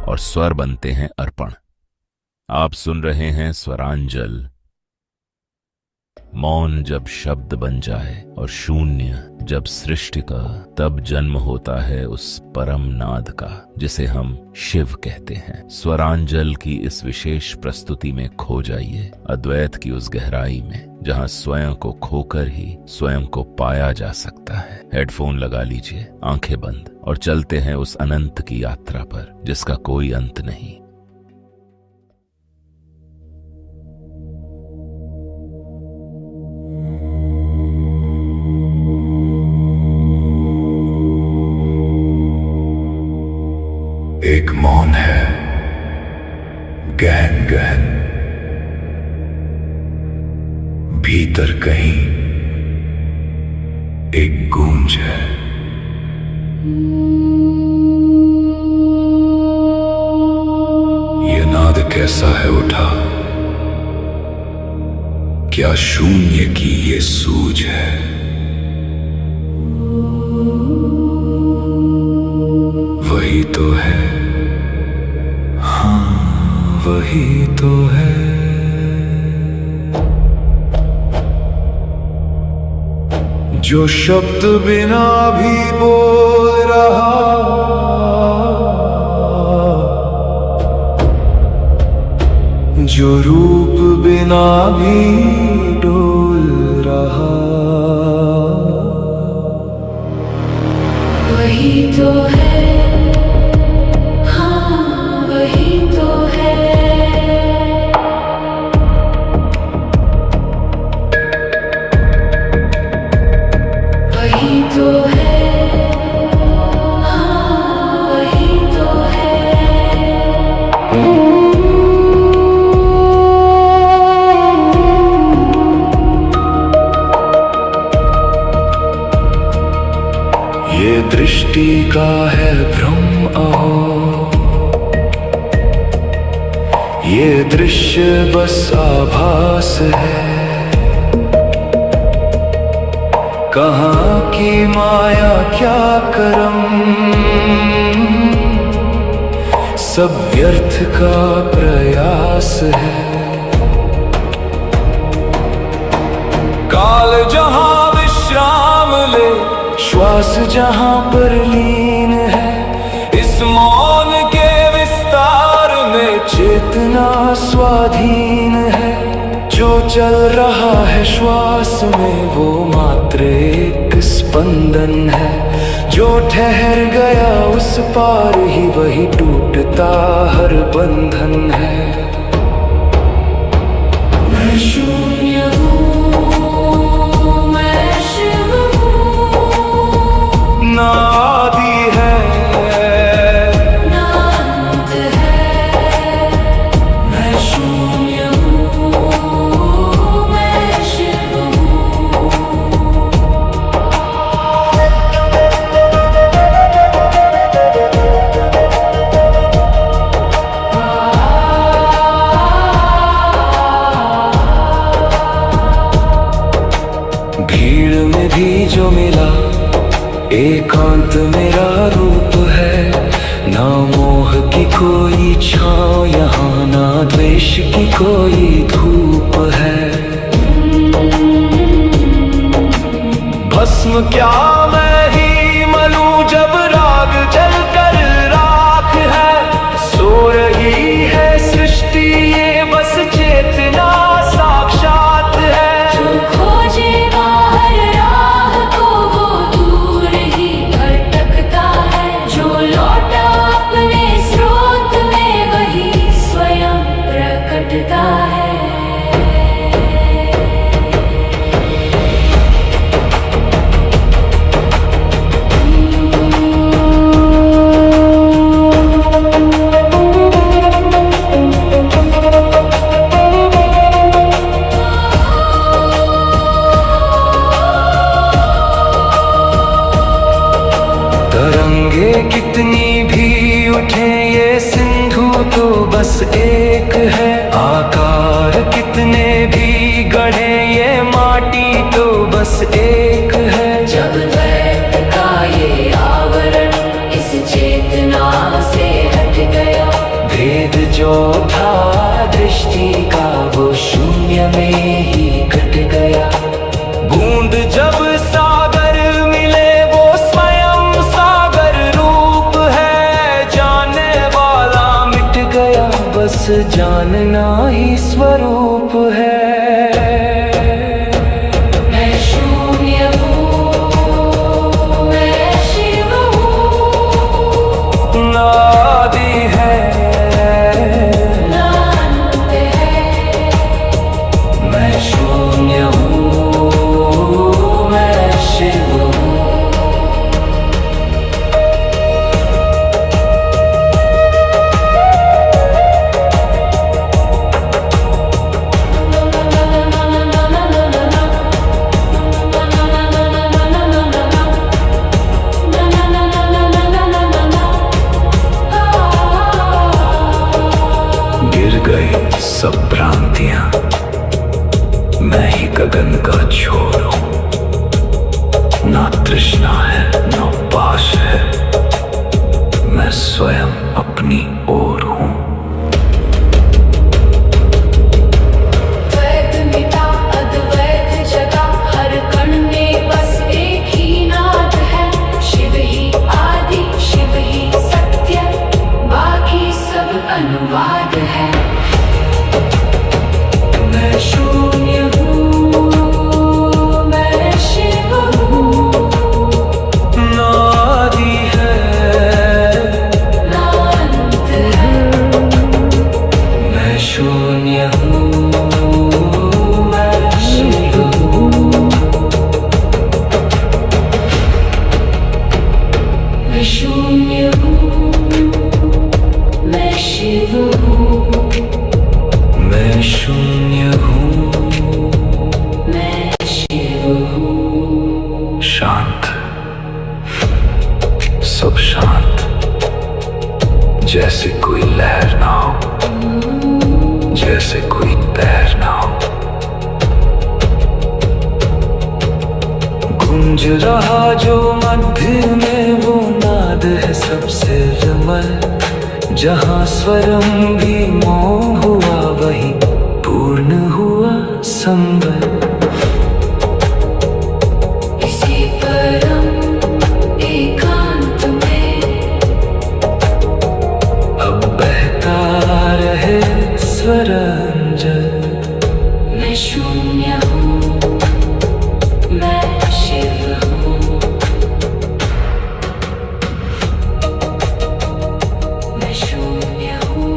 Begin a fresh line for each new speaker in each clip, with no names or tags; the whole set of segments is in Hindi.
और स्वर बनते हैं अर्पण। आप सुन रहे हैं स्वरांजल। मौन जब शब्द बन जाए और शून्य जब सृष्टि का, तब जन्म होता है उस परम नाद का जिसे हम शिव कहते हैं। स्वरांजल की इस विशेष प्रस्तुति में खो जाइए अद्वैत की उस गहराई में जहां स्वयं को खोकर ही स्वयं को पाया जा सकता है। हेडफोन लगा लीजिए, आंखें बंद, और चलते हैं उस अनंत की यात्रा पर जिसका कोई अंत नहीं।
एक मौन है, गहन गहन, भीतर कहीं एक गूंज है। ये नाद कैसा है उठा, क्या शून्य की ये सूझ है। वही तो है, हाँ वही तो है। जो शब्द बिना भी बोल रहा, जो रूप बिना भी डोल रहा,
वही तो है, हाँ वही तो है। वही तो है, हाँ वही तो है।
ये दृष्टि का है भ्रम अहो, ये दृश्य बस आभास है। कहाँ की माया क्या करम, सब व्यर्थ का प्रयास है। काल जहां विश्राम ले, श्वास जहां पर लीन है, इस मौन के विस्तार में चेतना स्वाधीन है। जो चल रहा है श्वास में वो मात्र एक स्पंदन है। जो ठहर गया उस पार ही वही टूटता हर बंधन है।
मैं शून्य हूँ, मैं शिव हूँ,
ना आदि है
ना अंत है। मैं शून्य हूँ, मैं शिव हूँ।
भीड़ में भी जो मिला एकांत मेरा रूप है। ना मोह की कोई छाँव यहाँ, ना द्वेष की कोई धूप है। भस्म क्या मैं ही मलूं जब राग जलकर राख है। सो रही है सृष्टि ये बस चेतना साक्षात है।
जो खोजे बाहर राह को वो दूर ही भटकता है। जो लौटा अपने स्रोत में वही स्वयं प्रकटता है।
तरंगे कितनी भी उठे ये सिंधु तो बस एक है। आकार कितने भी गढ़े ये माटी तो बस एक है।
जब द्वैत का ये आवरण इस चेतना से हट गया,
जानना ही स्वरूप है।
मैं शून्य हूँ, मैं शिव हूँ,
ना आदि है
ना अंत है।
मैं शून्य हूँ, मैं शिव हूँ। गिर गई सब भ्रांतियां, मैं ही गगन का छोर हूं। ना तृष्णा है ना पाश है, मैं स्वयं अपनी ओर हूं।
द्वैत मिटा अद्वैत जगा, हर कण में बस एक ही नाद है। शिव ही आदि, शिव ही सत्य, बाकी सब अनुवाद है। मैं शून्य हूँ, मैं शिव हूँ,
ना आदि है
ना अंत है।
मैं शून्य हूँ, मैं शिव हूँ।
मैं शून्य हूँ, मैं शिव हूँ,
मैं शून्य हूँ,
मैं शिव हूँ।
शांत, सब शांत, जैसे कोई लहर ना हो, जैसे कोई पैर ना हो। गूंज रहा जो मध्य में वो नाद है सबसे विमल। जहाँ स्वरम भी मौन हुआ वही पूर्ण हुआ संबल।
इसी परम एकांत में
अब बहता रहे स्वरांजल।
मैं शून्य हूँ, मैं शिव हूँ। मैं शून्य हूँ,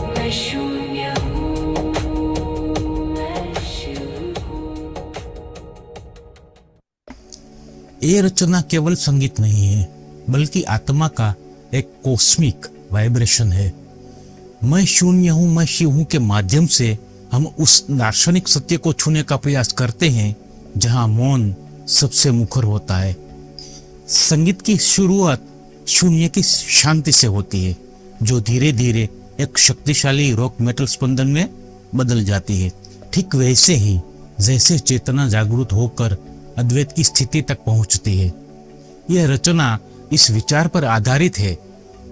मैं शून्य हूँ, मैं शिव हूँ।
ये रचना केवल संगीत नहीं है, बल्कि आत्मा का एक कॉस्मिक वाइब्रेशन है। मैं शून्य हूँ मैं शिव हूँ के माध्यम से हम उस दार्शनिक सत्य को छूने का प्रयास करते हैं जहाँ मौन सबसे मुखर होता है। संगीत की शुरुआत शून्य की शांति से होती है, जो धीरे धीरे एक शक्तिशाली रॉक मेटल स्पंदन में बदल जाती है। ठीक वैसे ही जैसे चेतना जागृत होकर अद्वैत की स्थिति तक पहुंचती है। यह रचना इस विचार पर आधारित है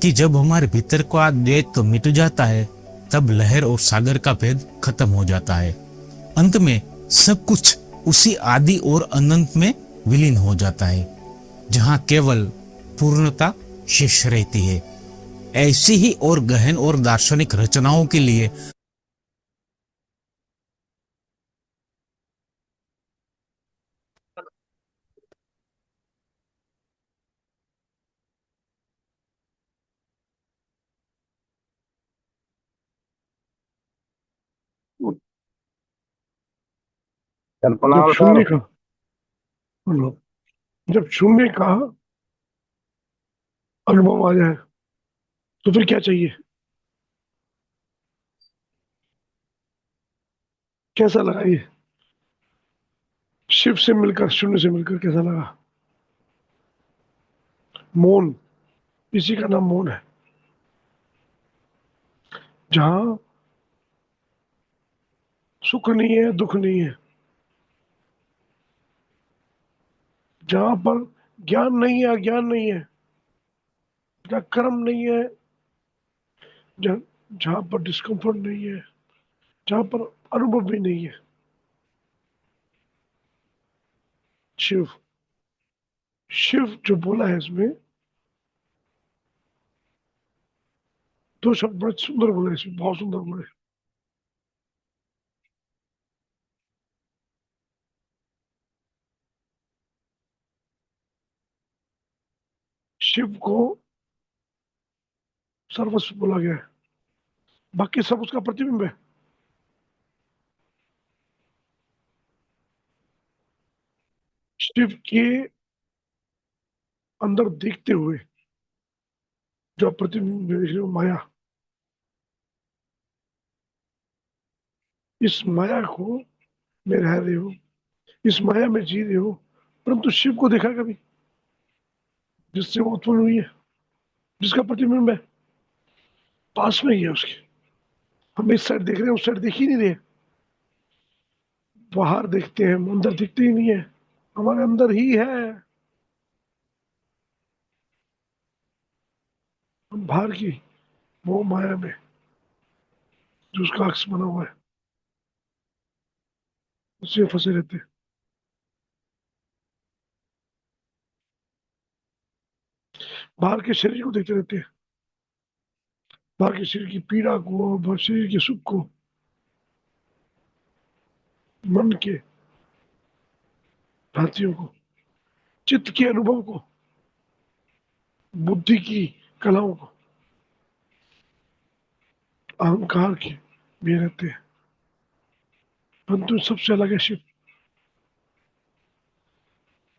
कि जब हमारे भीतर का द्वैत मिट जाता है, तब लहर और सागर का भेद खत्म हो जाता है। अंत में सब कुछ उसी आदि और अनंत में विलीन हो जाता है, जहां केवल पूर्णता शेष रहती है। ऐसी ही और गहन और दार्शनिक रचनाओं के लिए
कल्पना
जब
सर।
शून्य का बोलो, जब शून्य का अनुभव आ जाए तो फिर क्या चाहिए? कैसा लगा ये? शिव से मिलकर, शून्य से मिलकर कैसा लगा? मौन, इसी का नाम मौन है। जहां सुख नहीं है, दुख नहीं है, जहां पर ज्ञान नहीं है, अज्ञान नहीं है, जहां कर्म नहीं है, जहां जहां पर डिस्कम्फर्ट नहीं है, जहां पर अनुभव भी नहीं है, शिव। शिव जो बोला है इसमें, दो शब्द बड़े सुंदर बोले इसमें, बहुत सुंदर बोले। शिव को सर्वस्व बोला गया है, बाकी सब उसका प्रतिबिंब है। शिव के अंदर देखते हुए जो प्रतिबिंब देख रहे हो, माया, इस माया को में रह रहे हो, इस माया में जी रहे हो, परंतु शिव को देखा कभी, जिससे वो उत्पन्न हुई है, जिसका प्रतिबिंब है, पास में ही है उसके। हम इस साइड देख रहे हैं, उस साइड देख ही नहीं रहे, बाहर देखते हैं, अंदर दिखते ही नहीं है, हमारे अंदर ही है। हम बाहर की वो माया में जो उसका अक्स बना हुआ है, उससे फंसे रहते हैं। बाहर के शरीर को देखते रहते हैं, बाहर के शरीर की पीड़ा को, बाहर शरीर के सुख को, मन के भ्रांतियों को, चित्त के अनुभव को, बुद्धि की कलाओं को, अहंकार के भी रहते हैं। परंतु सबसे अलग है शिव।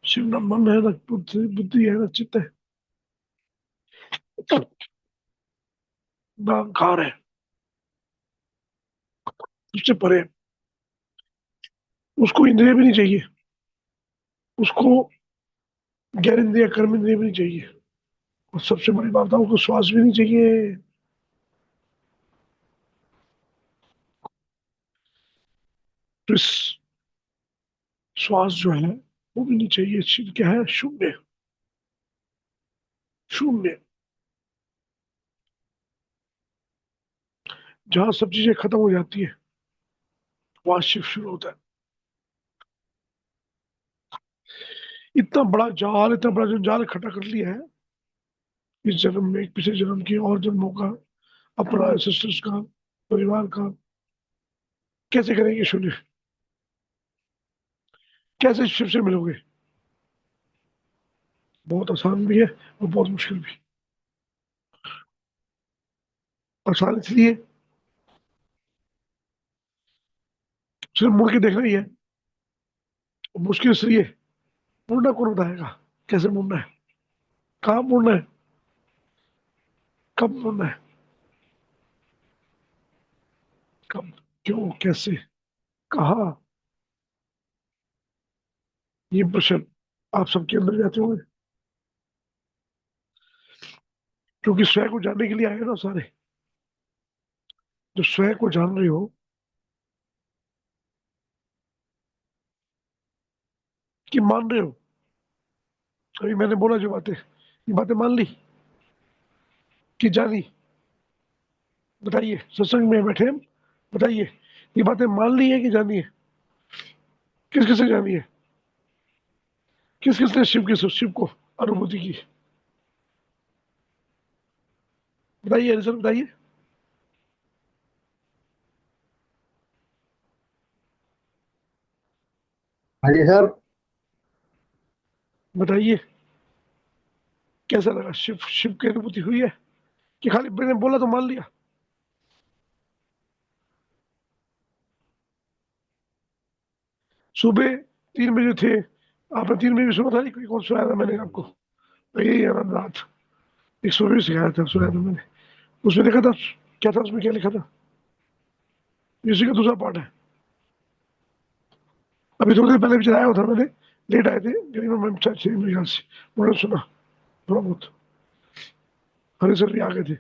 शिव ना मन है, ना बुद्धि है, ना चित्त है, ना अहंकार है, उससे परे। उसको इंद्रिय भी नहीं चाहिए, उसको ज्ञान इंद्रिय, कर्म इंद्रिय भी नहीं चाहिए, और सबसे बड़ी बात है उसको श्वास भी नहीं चाहिए। तो इस श्वास जो है वो भी नहीं चाहिए। शिव क्या है? शून्य। शून्य, जहां सब चीजें खत्म हो जाती है, वहां शिव शुरू होता है। इतना बड़ा जाल, इतना बड़ा जो जाल इकट्ठा कर लिया है इस जन्म में, पिछले जन्म के और जन्मों का, अपना सिस्टर्स का, परिवार का, कैसे करेंगे शून्य? कैसे शिव से मिलोगे? बहुत आसान भी है और बहुत मुश्किल भी। आसान इसलिए सिर्फ मुड़ के देखना ही है, और मुश्किल इसलिए मुड़ना कौन बताएगा, कैसे मुड़ना है, कहाँ मुड़ना है, कब मुड़ना है, कब, क्यों, कैसे, कहा, ये प्रश्न आप सबके अंदर जाते होंगे, क्योंकि स्वयं को जानने के लिए आए ना सारे। जो स्वयं को जान रहे हो, कि मान रहे हो, अभी मैंने बोला जो बातें, ये बातें मान ली कि जानी? बताइए, सत्संग में बैठे हम, बताइए, ये बातें मान ली है कि जानी है? किस किस ने जानी है? किस किस ने शिव को अनुभूति की? बताइए हरिशन, बताइए।
हाँ जी सर।
बताइए, कैसा लगा? शिव शिव की अनुभूति हुई है कि खाली मैंने बोला तो मान लिया? सुबह 3 बजे थे, आपने 3 बजे सुना था? कोई कौन सुनाया था मैंने आपको? तो यही आनंद रात, एक सुबह भी सिखाया था, सुनाया था मैंने। उसमें देखा था क्या था, उसमें क्या लिखा था? इसी का दूसरा पार्ट है। अभी थोड़ी देर पहले भी चलाया था मैंने, लेट आए थे करीबन, मैं मेरे ख्याल से उन्होंने सुना थोड़ा बहुत। हरे सर भी आ गए थे,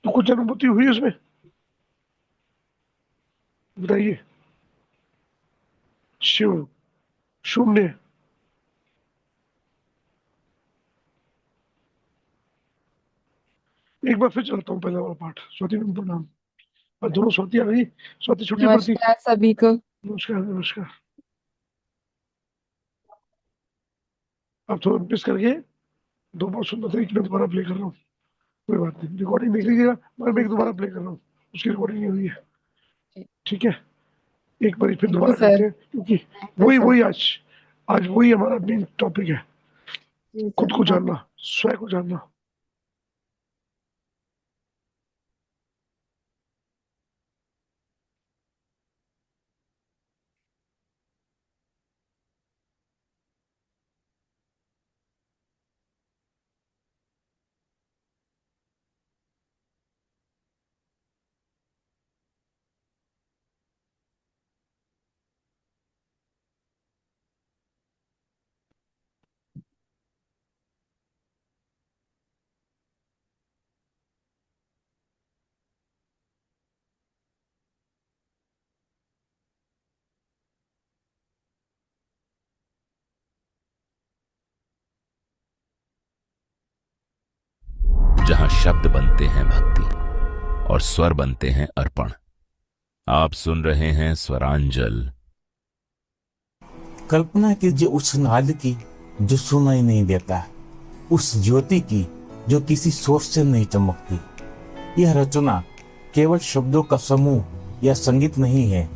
तो कुछ अनुभूति हुई उसमें? बताइए। शिव शून्य। एक बार फिर चलाता हूँ पहला वाला पाठ, स्वाति में प्रणाम। और दोनों स्वाति आ गई, स्वाति छुट्टी पड़ती।
नमस्कार सभी को।
नमस्कार, नमस्कार। अब थोड़ा मिस करके दो बार सुनना था कि मैं दोबारा प्ले कर रहा हूँ। कोई बात नहीं, रिकॉर्डिंग देख लीजिएगा, मगर मैं एक दोबारा प्ले कर रहा हूँ, उसकी रिकॉर्डिंग नहीं हुई है। ठीक है, एक बार फिर दोबारा
सर।
करते हैं, क्योंकि वही वही आज वही हमारा मेन टॉपिक है,
जी
खुद
सर।
को जानना, स्वयं को जानना।
जहां शब्द बनते हैं भक्ति और स्वर बनते हैं अर्पण। आप सुन रहे हैं स्वरांजल।
कल्पना कीजिए उस नाद की जो सुनाई नहीं देता, उस ज्योति की जो किसी सोर्स से नहीं चमकती। यह रचना केवल शब्दों का समूह या संगीत नहीं है,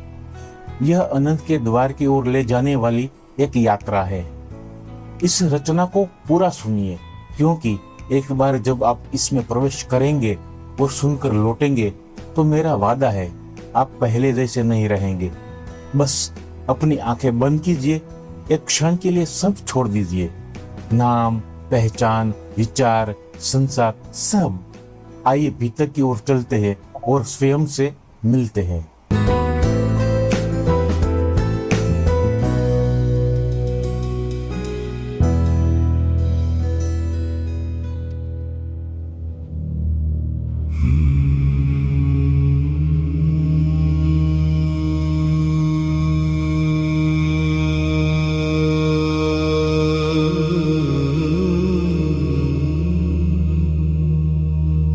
यह अनंत के द्वार की ओर ले जाने वाली एक यात्रा है। इस रचना को पूरा सुनिए, क्योंकि एक बार जब आप इसमें प्रवेश करेंगे और सुनकर लौटेंगे तो मेरा वादा है आप पहले जैसे नहीं रहेंगे। बस अपनी आंखें बंद कीजिए, एक क्षण के लिए सब छोड़ दीजिए, नाम, पहचान, विचार, संसार, सब। आइए भीतर की ओर चलते हैं और स्वयं से मिलते हैं।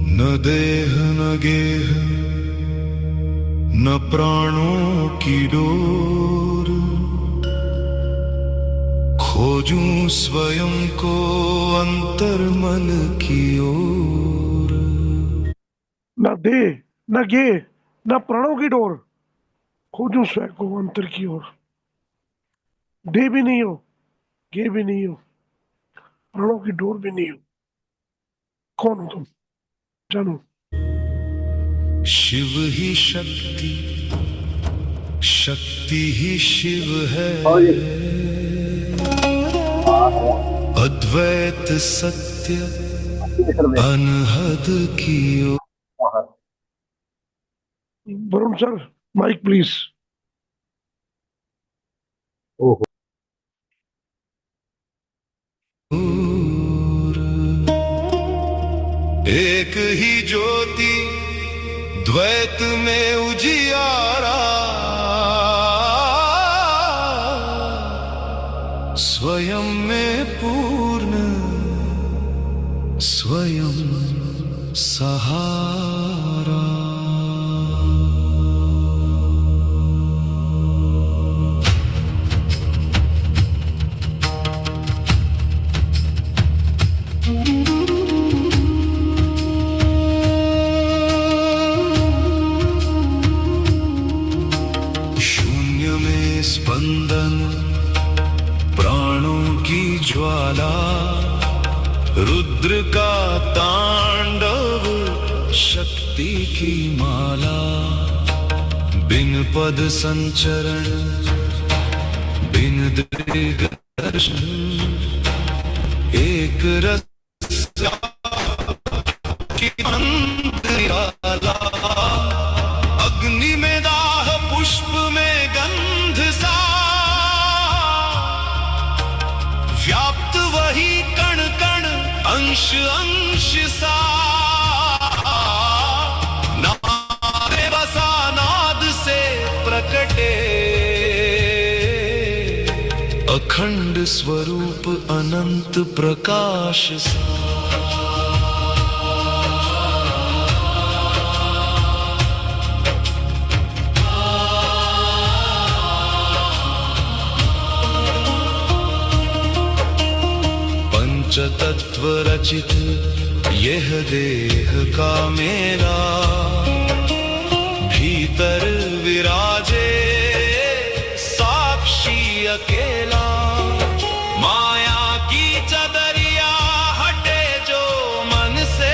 न देह न गेह न प्राणों की डोर, खोजूं स्वयं को अंतर्मन की ओर।
न दे न गे न प्राणों की डोर, खोजूं स्वयं को अंतर की ओर। दे भी नहीं हो, गे भी नहीं हो, प्राणों की डोर भी नहीं हो। कौन हो तुम, जानो।
शिव ही शक्ति, शक्ति ही शिव है, अद्वैत सत्य अनहद की ओर।
Varun sir, mike please.
एक ही ज्योति द्वैत में उजियारा, स्वयं में पूर्ण स्वयं सहारा। शून्य में स्पंदन प्राणों की ज्वाला, रुद्र का तांडव शक्ति की माला। बिन पद संचरण बिन दृग्दर्शन, एक रस की अंतराला। अग्नि में दाह, पुष्प में गंध सा, व्याप्त वही कण कण अंश अंश सा। नादे बसा नाद से प्रकटे, अखंड स्वरूप अनंत प्रकाश सा। पंचतत्व रचित यह देह का मेरा भीतर विराजे साक्षी अकेला, माया की चदरिया हटे जो मन से,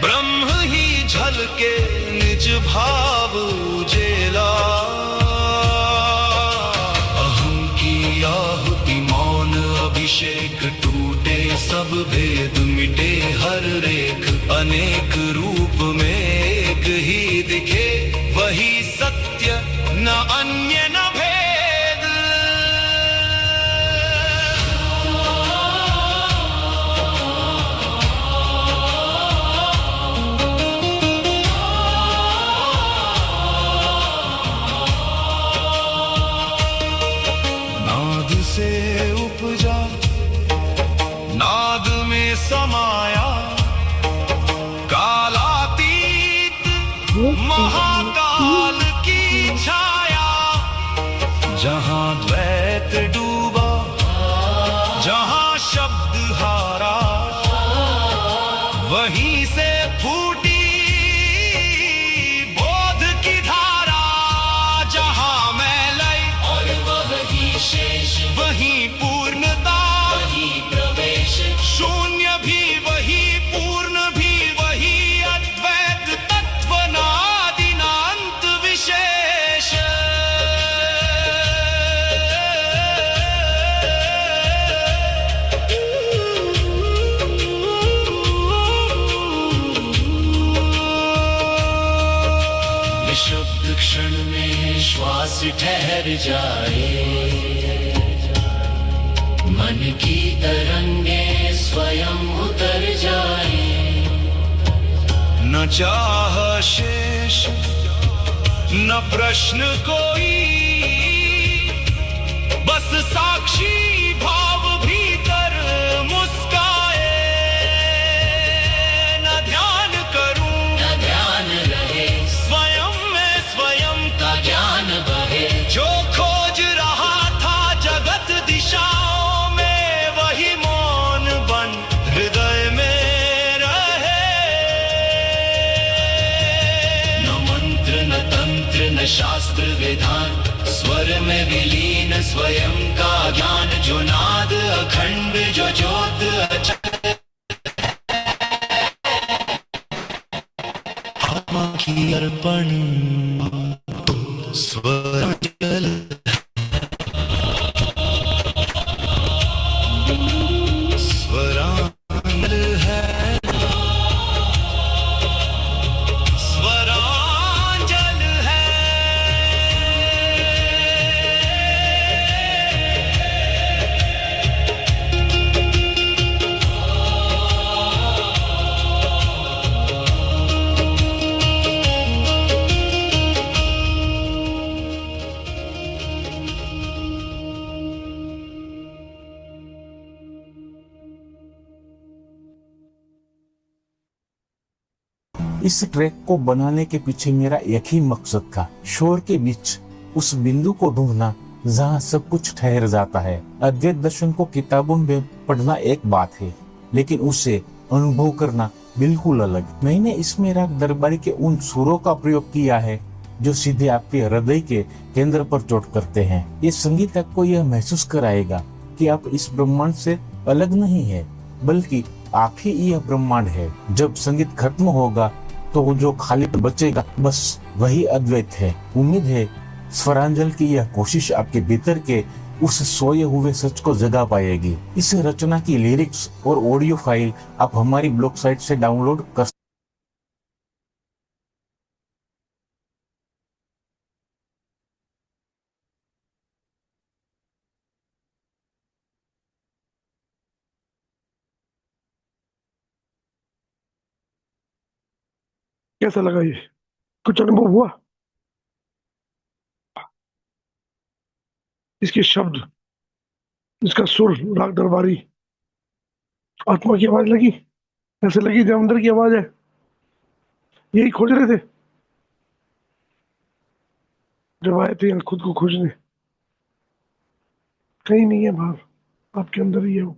ब्रह्म ही झलके निज भाव उजेला। अहं की आहुति मौन अभिषेक, टूटे सब भेद मिटे हर रेख, अनेक रूप में एक ही दिखे, वही सत्य न अन्य न भेद। नाद से उपजा नाद में समाया, कालातीत महाकाल की छाया, जहां द्वैत डूबा जहां शब्द हारा, वहीं से फूटी बोध की धारा, जहां मैं लय और वही शेष, वहीं पूर्णता वही प्रवेश, शून्य भी वही पूर्ण भी वही, अद्वैत तत्व नादि नांत विशेष। निशब्द क्षण में श्वास ठहर जाए, मन की तरंगे स्वयं उतर जाए, न चाह शेष न प्रश्न कोई, बस साक्षी भाव भीतर मुस्काए, न ध्यान करूं न ध्यान रहे, स्वयं में स्वयं का ज्ञान बहे, जो खोज रहा था जगत दिशाओं में, वही मौन बन हृदय में रहे। न मंत्र न तंत्र न शास्त्र विधान, स्वर में विलीन स्वयं का ज्ञान, जो नाद अखंड जो ज्योत अचल, आत्मा की अर्पण स्वरांजल, स्वरांजल है, स्वरांजल है।
इस ट्रैक को बनाने के पीछे मेरा एक ही मकसद था, शोर के बीच उस बिंदु को ढूंढना जहां सब कुछ ठहर जाता है। अद्वैत दर्शन को किताबों में पढ़ना एक बात है, लेकिन उसे अनुभव करना बिल्कुल अलग। मैंने इसमें राग दरबारी के उन सुरों का प्रयोग किया है जो सीधे आपके हृदय के केंद्र पर चोट करते हैं। ये संगीत आपको यह महसूस कराएगा कि आप इस ब्रह्मांड से अलग नहीं है, बल्कि आप ही यह ब्रह्मांड है। जब संगीत खत्म होगा तो जो खाली बचेगा बस वही अद्वैत है। उम्मीद है स्वरांजल की यह कोशिश आपके भीतर के उस सोए हुए सच को जगा पाएगी। इस रचना की लिरिक्स और ऑडियो फाइल आप हमारी ब्लॉग साइट से डाउनलोड कर
कैसा लगा ये? कुछ अनुभव हुआ? इसके शब्द, इसका सुर, राग दरबारी, आत्मा की आवाज लगी? ऐसे लगी जब अंदर की आवाज है, यही खोज रहे थे जब आए थे खुद को खोजने? कहीं नहीं है बाहर, आपके अंदर ही है वो,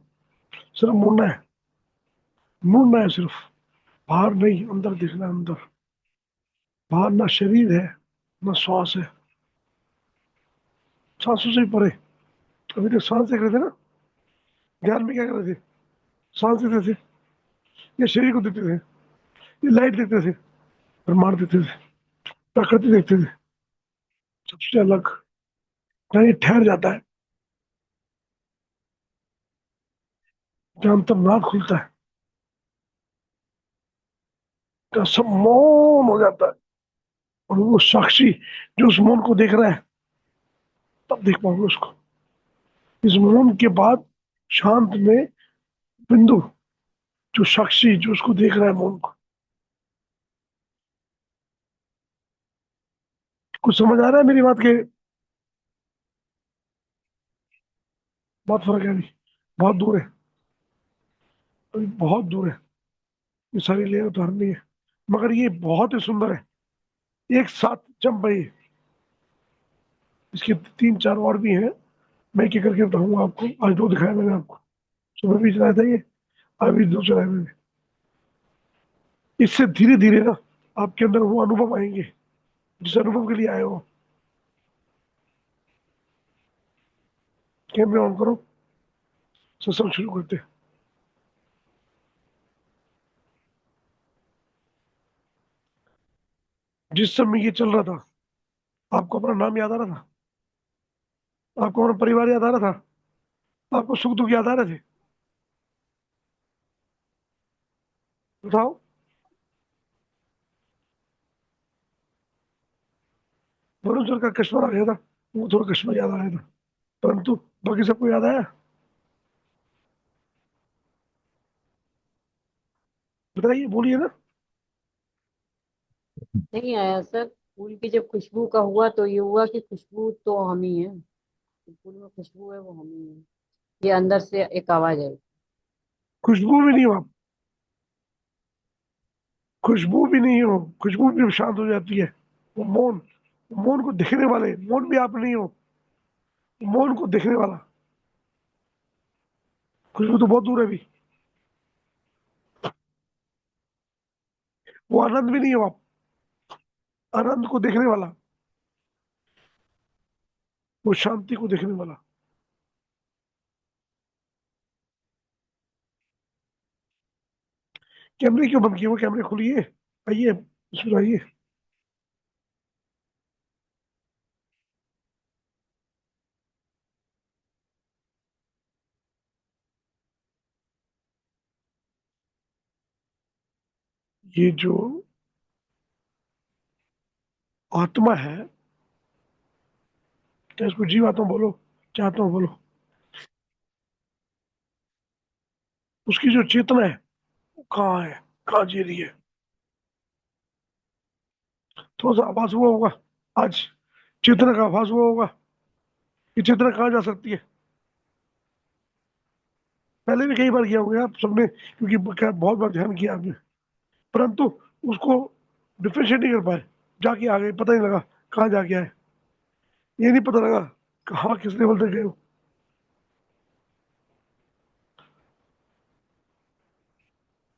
सिर्फ मुड़ना है। मुड़ना है सिर्फ, बाहर नहीं, अंदर देखना है, अंदर। बाहर ना शरीर है, ना श्वास है, सांसों से ही परे। अभी तो सांस देख रहे थे ना, ध्यान में क्या कर रहे थे? सांस देखते थे, ये शरीर को देखते थे, ये लाइट देखते थे, ब्रह्मांड देखते थे, प्रकृति देखते थे। सबसे अलग, जहाँ ये ठहर जाता है, जहाँ अंतर्नाद खुलता है, जहाँ सब मौन हो जाता है, और वो साक्षी जो उस मौन को देख रहा है, तब देख पाओगे उसको। इस मौन के बाद शांत में बिंदु, जो साक्षी जो उसको देख रहा है मौन को। कुछ समझ आ रहा है मेरी बात के? बहुत फर्क है अभी, बहुत दूर है, अभी बहुत दूर है, ये सारी लेयर उतारनी है। मगर ये बहुत ही सुंदर है, एक साथ जम रही है। इसके तीन चार और भी हैं, मैं एक एक करके बताऊंगा आपको। आज दो दिखाया मैंने आपको, सुबह भी चलाया था ये, अभी दो चलाए मैंने। इससे धीरे धीरे ना आपके अंदर वो अनुभव आएंगे जिस अनुभव के लिए आए हो। कैमरे ऑन करो, सत्संग शुरू करते हैं। जिस समय ये चल रहा था, आपको अपना नाम याद आ रहा था? आपको अपना परिवार याद आ रहा था? आपको सुख दुख याद आ रहे थे? बताओ। वरुण सर का कश्मीर आ गया था, वो थोड़ा कश्मीर याद आ रहा था, परंतु बाकी सबको याद आया? बताइए, बोलिए ना।
नहीं आया सर। फूल की जब खुशबू का हुआ तो ये हुआ कि खुशबू तो हम ही है, फूल में खुशबू है वो हम ही है। ये अंदर से एक आवाज आई।
खुशबू भी नहीं हो आप, खुशबू भी नहीं हो, खुशबू भी शांत हो जाती है। वो मौन, मौन को देखने वाले, मौन भी आप नहीं हो, मौन को देखने वाला। खुशबू तो बहुत दूर है अभी। वो आनंद भी नहीं हो आप, आनंद को देखने वाला, वो शांति को देखने वाला। कैमरे क्यों बंद किए? वो कैमरे खोलिए, आइए इसमें आइए। ये जो आत्मा है, क्या इसको जीवात्मा बोलो, क्या आत्मा बोलो, उसकी जो चेतना है वो कहाँ है, कहाँ जी रही है? थोड़ा सा आभास हुआ होगा आज, चेतना का आभास हुआ होगा कि चेतना कहाँ जा सकती है। पहले भी कई बार किया होगा आप सबने, क्योंकि बहुत बार ध्यान किया आपने, परंतु उसको डिफ्रेंशिएट नहीं कर पाए। जाके आ गए, पता नहीं लगा कहाँ जाके आए, ये नहीं पता लगा कहाँ किस लेवल तक गए हो।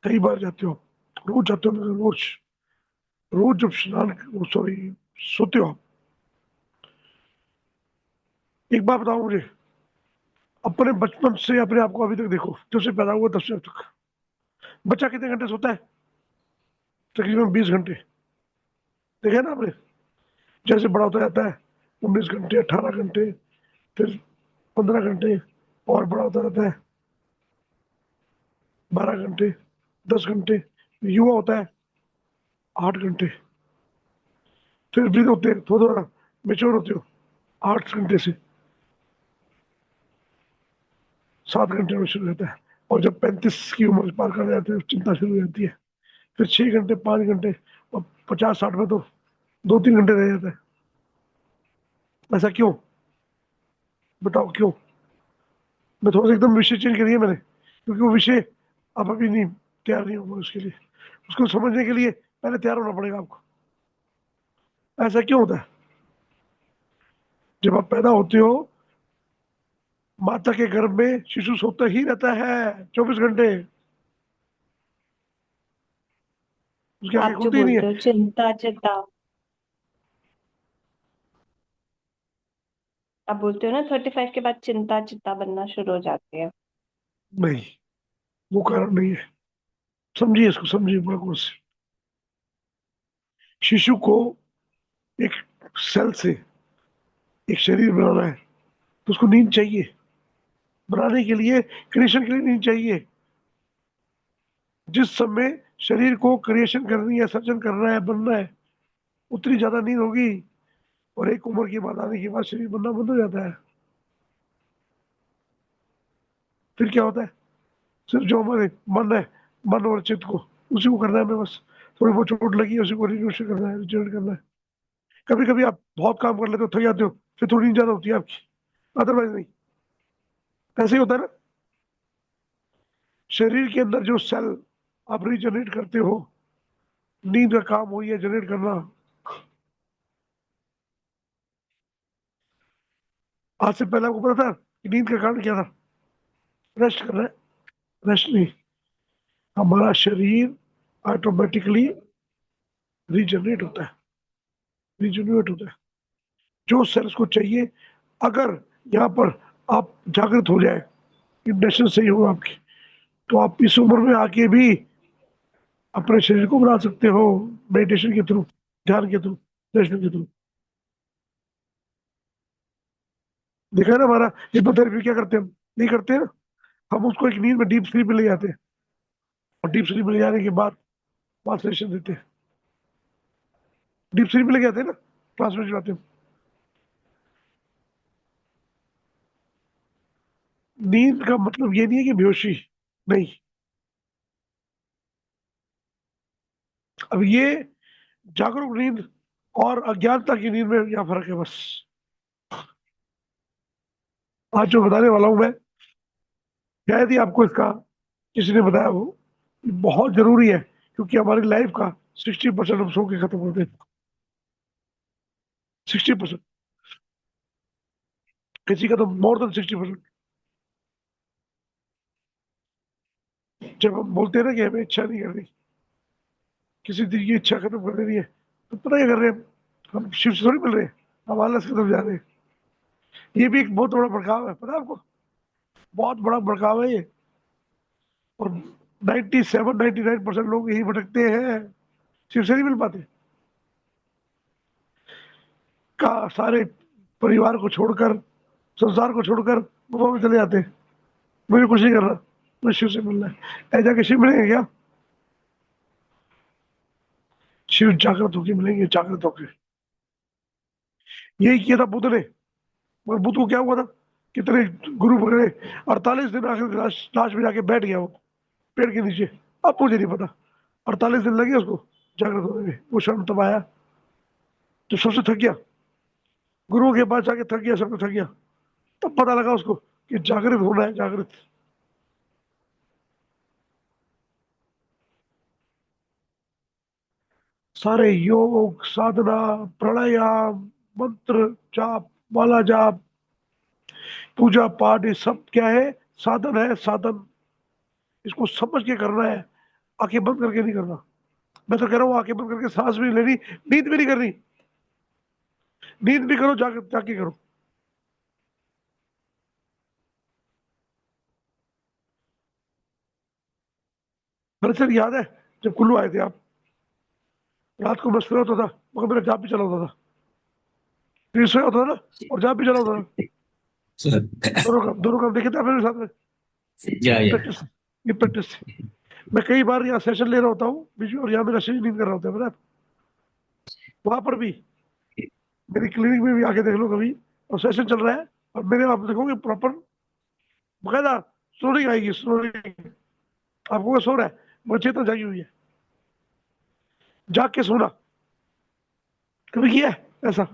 कई बार जाते हो, रोज जाते हो, मगर रोज, रोज जब स्नान, सॉरी, सोते हो आप। एक बात बताओ मुझे, अपने बचपन से अपने आप को अभी तक देखो, जब से पैदा हुआ तब से अब तक बच्चा कितने घंटे सोता है? तकरीबन 20 घंटे। देखा ना आपने? जैसे बड़ा होता जाता है, 19 घंटे, 18 घंटे, फिर 15 घंटे, और बड़ा होता रहता है, 12 घंटे, 10 घंटे, युवा होता है 8 घंटे, फिर वृद्ध होते हैं, थोड़ा थोड़ा मेच्योर होते हो 8 घंटे से 7 घंटे में शुरू रहता है। और जब 35 की उम्र पार कर जाते हैं, चिंता शुरू हो जाती है, फिर 6 घंटे, 5 घंटे, और 50-60 में तो 2-3 घंटे रह जाता है। ऐसा क्यों? बताओ क्यों? मैं थोड़ा सा एकदम विषय चेंज करिए मैंने, क्योंकि वो विषय आप अभी नहीं, तैयार नहीं होगा उसके लिए। उसको समझने के लिए पहले तैयार होना पड़ेगा आपको। ऐसा क्यों होता है? जब आप पैदा होते हो, माता के गर्भ में शिशु सोता ही रहता है 24 घंटे। उसकी आंखें
आप जो
खुलती ही नहीं
बोलते
है।
हो चिंता चिता, आप बोलते हो ना 35 के बाद चिंता चित्ता बनना शुरू हो जाती है।
नहीं, वो कारण नहीं है। समझिए इसको, समझिए बिल्कुल से। शिशु को एक सेल से एक शरीर बनाना है, तो उसको नींद चाहिए। बनाने के लिए, क्रिएशन के लिए नींद चाहिए। जिस समय शरीर को क्रिएशन करनी है, सर्जन करना है, बनना है, उतनी ज्यादा नींद होगी, और एक उम्र के बाद आने के बाद शरीर बनना बंद हो जाता है। फिर क्या होता है? सिर्फ जो हमारे मन है, मन और चित्त को, उसी को करना है हमें बस। थोड़ी बहुत चोट लगी है, उसी को रिन्यूएशन करना है, रिजनरेट करना है। कभी कभी आप बहुत काम कर लेते हो, थक जाते हो, फिर थोड़ी नींद ज्यादा होती है आपकी, अदरवाइज नहीं। ऐसे ही होता है ना। शरीर के अंदर जो सेल आप रीजनरेट करते हो, नींद का काम वही है, जनरेट करना। आज से पहले आपको पता था कि नींद का कारण क्या था? रेस्ट करना है। रेस्ट नहीं, हमारा शरीर ऑटोमेटिकली रीजनरेट होता है, रीजनरेट होता है। जो सेल्स को चाहिए, अगर यहाँ पर आप जागृत हो जाए, इंडक्शन सही हो आपकी, तो आप इस उम्र में आके भी अपने शरीर को बना सकते हो, मेडिटेशन के थ्रू, ध्यान के थ्रू, दर्शन के थ्रू। देखा है ना, हमारा हिप्नोथेरेपी क्या करते हैं हम? नहीं करते हैं ना। हम उसको एक नींद में डीप स्लीप में ले जाते हैं, और डीप स्लीप में ले जाने के बाद ट्रांसलेशन देते हैं। डीप स्लीप में ले जाते हैं ना, ट्रांसलेशन आते हैं। नींद का मतलब ये नहीं है कि बेहोशी, नहीं। अब ये जागरूक नींद और अज्ञानता की नींद में क्या फर्क है बस। आज जो बताने वाला हूं मैं, शायद ही आपको इसका किसी ने बताया हो, ये बहुत जरूरी है, क्योंकि हमारी लाइफ का 60% हम सो के खत्म होते हैं। 60%, किसी का तो मोर देन 60%। जब हम बोलते हैं ना कि हमें इच्छा नहीं करनी, किसी दिन की इच्छा खत्म कर देनी है, तो पता क्या कर रहे हैं हम शिव से थोड़ी मिल रहे हैं, हम आलस की तरफ जा रहे हैं। ये भी एक बहुत बड़ा भड़काव है, पता है आपको? बहुत बड़ा भड़काव है ये। और 97-99% लोग यही भटकते हैं, शिव से नहीं मिल पाते। का सारे परिवार को छोड़कर, संसार को छोड़कर गुफा में चले जाते हैं, मुझे कुछ नहीं करना, मुझे शिव से मिलना है। ऐसा के शिव मिलेंगे क्या? शिव जागृत होकर मिलेंगे, जागृत होकर। यही किया था बुद्ध ने। मगर बुद्ध को क्या हुआ था? कितने गुरु पकड़े, 48 दिन आखिर लाश में जाके बैठ गया वो पेड़ के नीचे। अब मुझे नहीं पता 48 दिन लगे उसको जागृत होने में। वो क्षण तब आया तो सबसे थक गया, गुरुओं के पास जाके थक गया, सबसे थक गया। तब पता लगा उसको कि जागृत होना है, जागृत। सारे योग, साधना, प्राणायाम, मंत्र जाप, माला जाप, पूजा पाठ, ये सब क्या है? साधन है, साधन। इसको समझ के करना है, आंखें बंद करके नहीं करना। मैं तो कह रहा हूँ आंखें बंद करके सांस भी नहीं लेनी, नींद भी नहीं करनी। नींद भी करो, जाके जाके करो। दरअसल याद है जब कुल्लू आए थे आप, रात को मैं सोया होता था, मगर मेरा जाप भी चला होता था। फिर सोया होता था ना, और जाप भी चला होता था। दोनों काम देखे थे आप मेरे साथ में।
या
ये
या
प्रैक्टिस, ये प्रैक्टिस। मैं कई बार यहाँ सेशन ले रहा होता हूँ बीच में, और यहाँ मेरा शरीर नींद कर रहा होता है, पता है? वहां पर भी, मेरी क्लिनिक में भी आके देख लो कभी, और सेशन चल रहा है, और मेरे आप देखोगे प्रॉपर बकायदा स्नोरिंग आएगी, स्नोरिंग। आपको वो सो रहा है, मगर चेतना जागी हुई है। जाग के सोना कभी किया है ऐसा?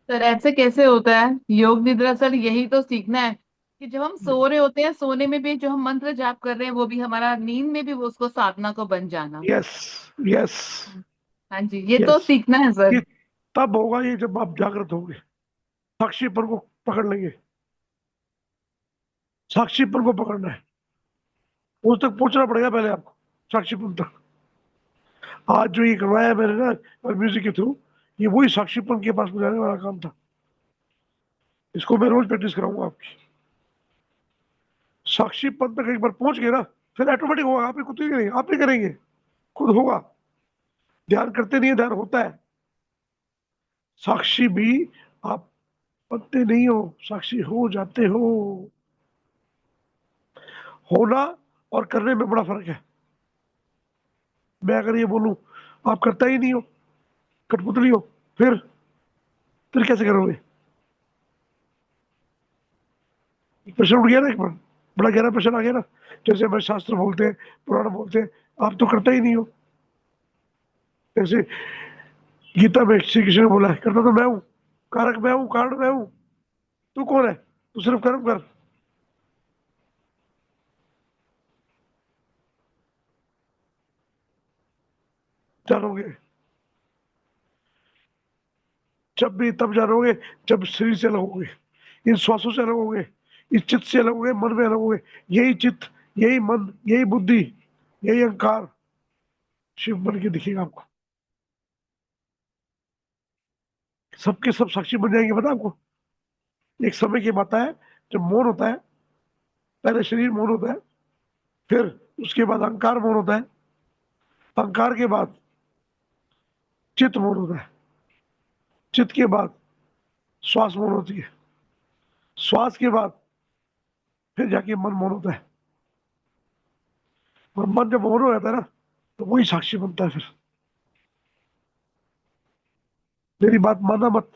सर ऐसे कैसे होता है? योग निद्रा सर यही तो सीखना है कि जब हम सो रहे होते हैं, सोने में भी जो हम मंत्र जाप कर रहे हैं वो भी हमारा, नींद में भी वो उसको साधना को बन जाना।
यस, यस,
हाँ जी, ये तो
यस।
सीखना है सर।
ये तब होगा ये जब आप जागृत होंगे, साक्षीपन को पकड़ लेंगे। साक्षीपन को पकड़ना है, उस तक पहुंचना पड़ेगा पहले आपको, साक्षीपन तक। आज जो ये करवाया मैंने ना म्यूजिक के थ्रू, ये वही साक्षीपन के पास बुलाने वाला काम था। इसको मैं रोज प्रैक्टिस कराऊंगा आपकी। साक्षीपन तक एक बार पहुंच गए ना, फिर ऑटोमेटिक होगा, आप खुद नहीं करेंगे, आप नहीं करेंगे, खुद होगा। ध्यान करते नहीं है, ध्यान होता है। साक्षी भी आप बनते नहीं हो, साक्षी हो जाते हो। होना और करने में बड़ा फर्क है। मैं अगर ये बोलूं आप करता ही नहीं हो, कठपुतली हो, फिर कैसे करोगे? एक प्रश्न उठ गया ना, एक बार बड़ा गहरा प्रश्न आ गया ना। जैसे हमारे शास्त्र बोलते हैं, पुराण बोलते हैं, आप तो करता ही नहीं हो। जैसे गीता में श्री कृष्ण ने बोला है, करता तो मैं हूं, कारक मैं हूं, कारण मैं हूं, तू कौन है? तू सिर्फ कर्म कर। जानोगे जब भी तब जानोगे जब शरीर से अलग होगे, इन श्वासों से अलग होगे, इस चित्त से अलग होगे, मन में अलग होगे। यही चित्त, यही मन, यही बुद्धि, यही अहंकार शिव बन के दिखेगा आपको। सबके सब साक्षी बन जाएंगे, पता आपको। एक समय की बात है जब मौन होता है, पहले शरीर मौन होता है, फिर उसके बाद अहंकार मौन होता है, अहंकार के बाद चित्त मौन होता है, चित्त के बाद श्वास मौन होती है, श्वास के बाद फिर जाके मन मौन होता है। और मन जब मौन हो जाता है ना, तो वही साक्षी बनता है। फिर मेरी बात मानना मत,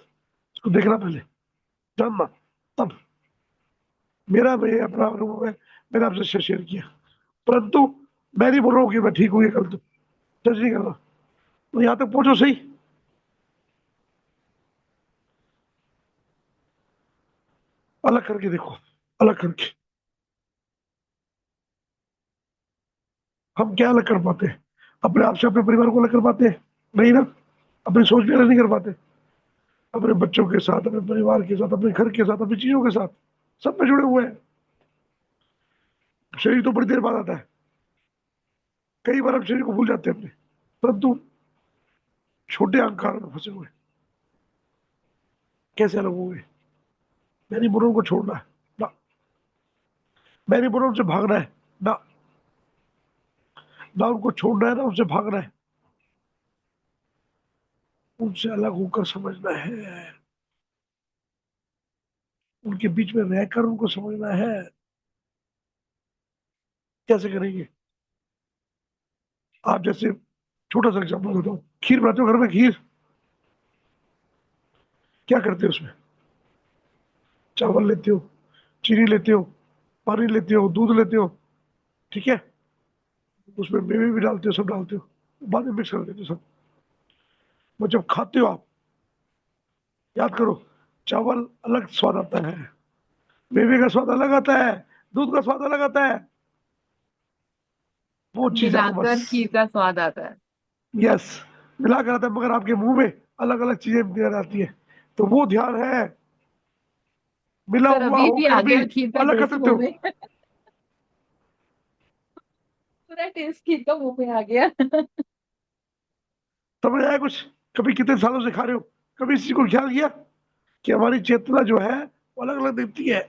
इसको देखना पहले, जानना तब। मेरा मैं अपना अनुभव है, मैंने आपसे शेयर किया, परंतु मैं नहीं बोल रहा हूँ कि मैं ठीक हूँ, ये गलत, जज नहीं कर रहा। तो यहाँ तक पहुंचो सही। अलग करके देखो, अलग करके हम क्या अलग कर पाते हैं? अपने आप से अपने परिवार को अलग कर पाते हैं? नहीं ना। अपनी सोच भी अलग नहीं कर पाते। अपने बच्चों के साथ, अपने परिवार के साथ, अपने घर के साथ, अपनी चीजों के साथ, सब में जुड़े हुए हैं। शरीर तो बड़ी देर बाद आता है, कई बार हम शरीर को भूल जाते हैं अपने, परंतु छोटे अहंकार में फंसे हुए कैसे अलग होंगे? मैंने बुरों को छोड़ना है ना, मैंने बुरों से भागना है ना, ना उनको छोड़ना है ना उनसे भागना है, उनसे अलग होकर समझना है, उनके बीच में रहकर उनको समझना है। कैसे करेंगे? आप जैसे छोटा सा एग्जाम्पल देता हूँ, खीर बनाते हो घर में, खीर क्या करते हो? उसमें चावल लेते हो, चीनी लेते हो, पानी लेते हो, दूध लेते हो, ठीक है, उसमें मेवे भी डालते हो, सब डालते हो, बाद में मिक्स कर देते हो सब। वो जब खाते हो आप, याद करो, चावल अलग स्वाद आता है, मेवे का स्वाद अलग आता है, दूध का स्वाद अलग आता है। वो चीज आपको बस,
मिलाकर खीर का स्वाद आता है।
यस, मिला कर आता है, मगर आपके मुंह में अलग अलग चीजें नजर आती है। तो वो ध्यान है, मिला
सर
हुआ
अभी भी आ
होकर भी
गया खीर का
अलग कर
टेस्ट
सकते
मुंह
हो।
में। पूरा टेस्ट खीर का मुंह में आ गया।
समझ आया कुछ? कभी कितने सालों से खा रहे हो, कभी इस चीज को ख्याल किया कि हमारी चेतना जो है वो अलग अलग देती है,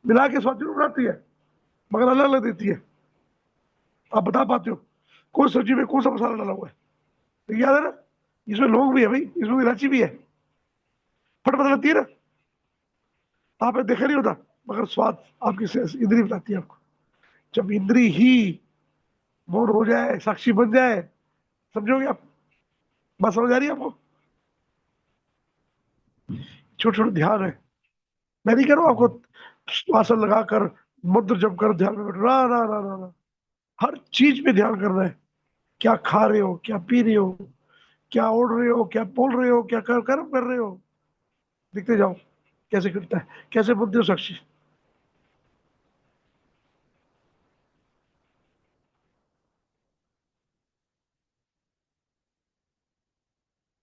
मिला के स्वाद जरूर बनाती है, मगर अलग अलग देती है। आप बता पाते हो कौन सब्जी में कौन सा मसाला डाला हुआ है? तो याद है ना, इसमें लौंग भी है भाई, इसमें इलायची भी है, फट पता लगती है ना। आपने देखा नहीं होता, मगर स्वाद आपकी इंद्री बताती है आपको। जब इंद्री ही मौन हो जाए, साक्षी बन जाए, समझोगे आप? बात समझ आ रही है आपको? छोटे छोटे ध्यान है, मैं नहीं कह रहा हूं आपको आसन लगाकर मंत्र जप कर ध्यान में बैठो, ना ना ना ना ना। हर चीज में ध्यान करना है। क्या खा रहे हो, क्या पी रहे हो, क्या ओढ़ रहे हो, क्या बोल रहे हो, क्या कर्म कर रहे हो, दिखते जाओ कैसे करता है, कैसे बनते हो साक्षी।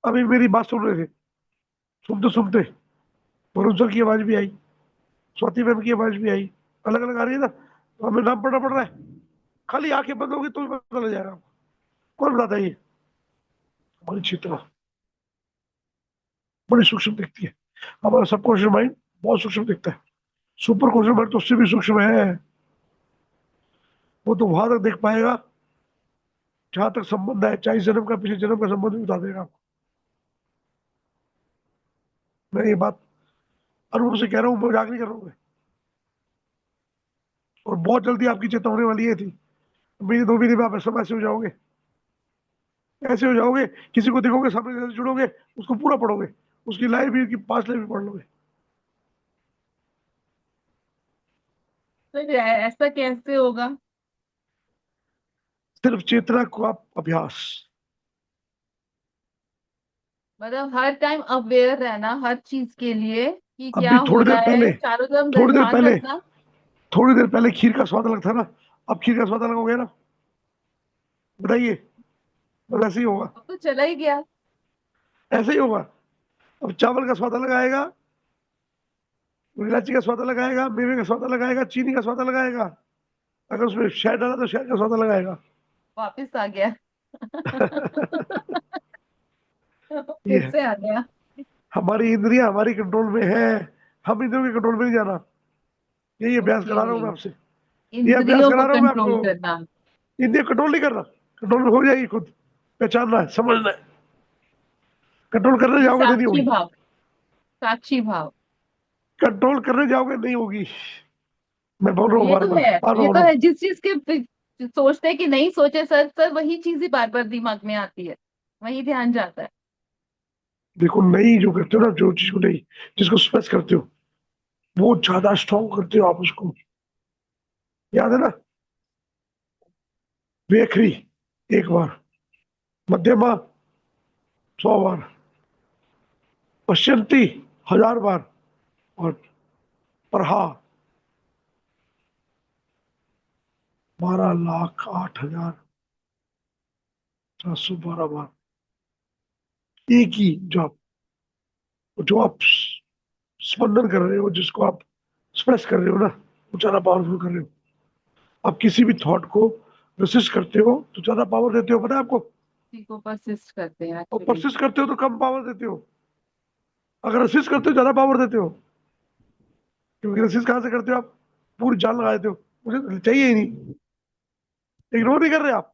अभी मेरी बात सुन रहे थे, सुनते सुनते वरुण सर की आवाज भी आई, स्वाति मैम की आवाज भी आई, अलग अलग आ रही है ना, तो हमें नाम पढ़ना पड़ रहा है। खाली आंखें बंद होगी तो भी पता लग जाएगा आपको। कौन बताता है ये? हमारी चेतना बड़ी सूक्ष्म दिखती है। हमारा सबकॉन्शियस माइंड बहुत सूक्ष्म दिखता है, सुपर कॉन्शियस माइंड तो उससे भी सूक्ष्म है। वो तो वहां तक देख पाएगा जहां तक संबंध है, चाहे इस जन्म का पिछले जन्म का संबंध भी बता देगा आपको। मैं ये बात अनुभव से कह रहा हूँ, मजाक नहीं कर रहा हूँ मैं। और बहुत जल्दी आपकी चेतना होने वाली है थी। महीने 2 महीने में आप ऐसे हो जाओगे, ऐसे हो जाओगे, किसी को देखोगे सामने से जुड़ोगे, उसको पूरा पढ़ोगे, उसकी लाइफ भी, उसकी पास्ट लाइफ भी पढ़ लोगे।
तो ऐसा कैसे होगा?
सिर्फ चेतना को आप अभ्यास।
मतलब हर टाइम अवेयर रहना हर चीज के लिए कि क्या
अभी
हो
थोड़ी देर
रहा
पहले,
है, चारों तरफ
थोड़ी देर
ध्यान
पहले,
रखना।
थोड़ी देर पहले खीर का स्वाद अलग था ना, अब खीर का स्वाद अलग हो गया ना, बताइए। बस ऐसे ही होगा,
अब तो चला ही गया।
ऐसे ही होगा। अब चावल का स्वाद अलग आएगा, इलायची का स्वाद अलग आएगा, मेवे का स्वाद अलग आएगा, चीनी का स्वाद अलग आएगा, अगर उसमें शहद डाला तो शहद का स्वाद अलग आएगा।
वापिस आ गया।
ये
फिर
है,
से आ गया।
हमारी इंद्रियां हमारी कंट्रोल में है, हम इंद्रियों के कंट्रोल में नहीं जाना। यही अभ्यास
ओके,
करा रहा हूँ मैं आपसे, ये अभ्यास
इंद्रियों को
करा रहा हूँ मैं
कंट्रोल
आपको।
करना।
इंद्रिय कंट्रोल नहीं करना, कंट्रोल में हो जाएगी खुद, पहचानना है, समझना है। कंट्रोल करने
ये
जाओगे तो नहीं
साक्षी
होगी,
भाव, साक्षी भाव।
कंट्रोल करने जाओगे नहीं होगी। मैं बोल रहा हूँ
ये
बार
तो
बार,
है,
बार बार
ये
बोल
तो
रहा
है,
हूँ।
जिस चीज के सोचते हैं कि नहीं सोचे सर सर वही चीज ही बार बार दिमाग में आती है, वही ध्यान जाता है।
देखो, नहीं जो करते हो ना, जो चीज को नहीं, जिसको स्पेस करते हो, वो ज्यादा स्ट्रॉन्ग करते हो आप उसको, याद है ना? वेखरी 1 बार, मध्यमा 100 बार, पश्यंती 1000 बार, और प्रहा 12,08,712 बार। एक ही जो आप स्पंदन कर रहे हो, जिसको आप एक्सप्रेस कर रहे हो ना, वो ज्यादा पावरफुल कर रहे हो। आप किसी भी थॉट को रेसिस्ट करते हो तो ज्यादा पावर देते हो, पता है आपको?
किसी को परसिस्ट करते हैं
और
एक्चुअली।
परसिस्ट करते हो तो कम पावर देते हो, अगर रेसिस्ट करते हो ज्यादा पावर देते हो। क्योंकि रेसिस्ट कहाँ से करते हो आप? पूरी जान लगा देते हो, मुझे तो चाहिए ही नहीं, इग्नोर नहीं कर रहे आप,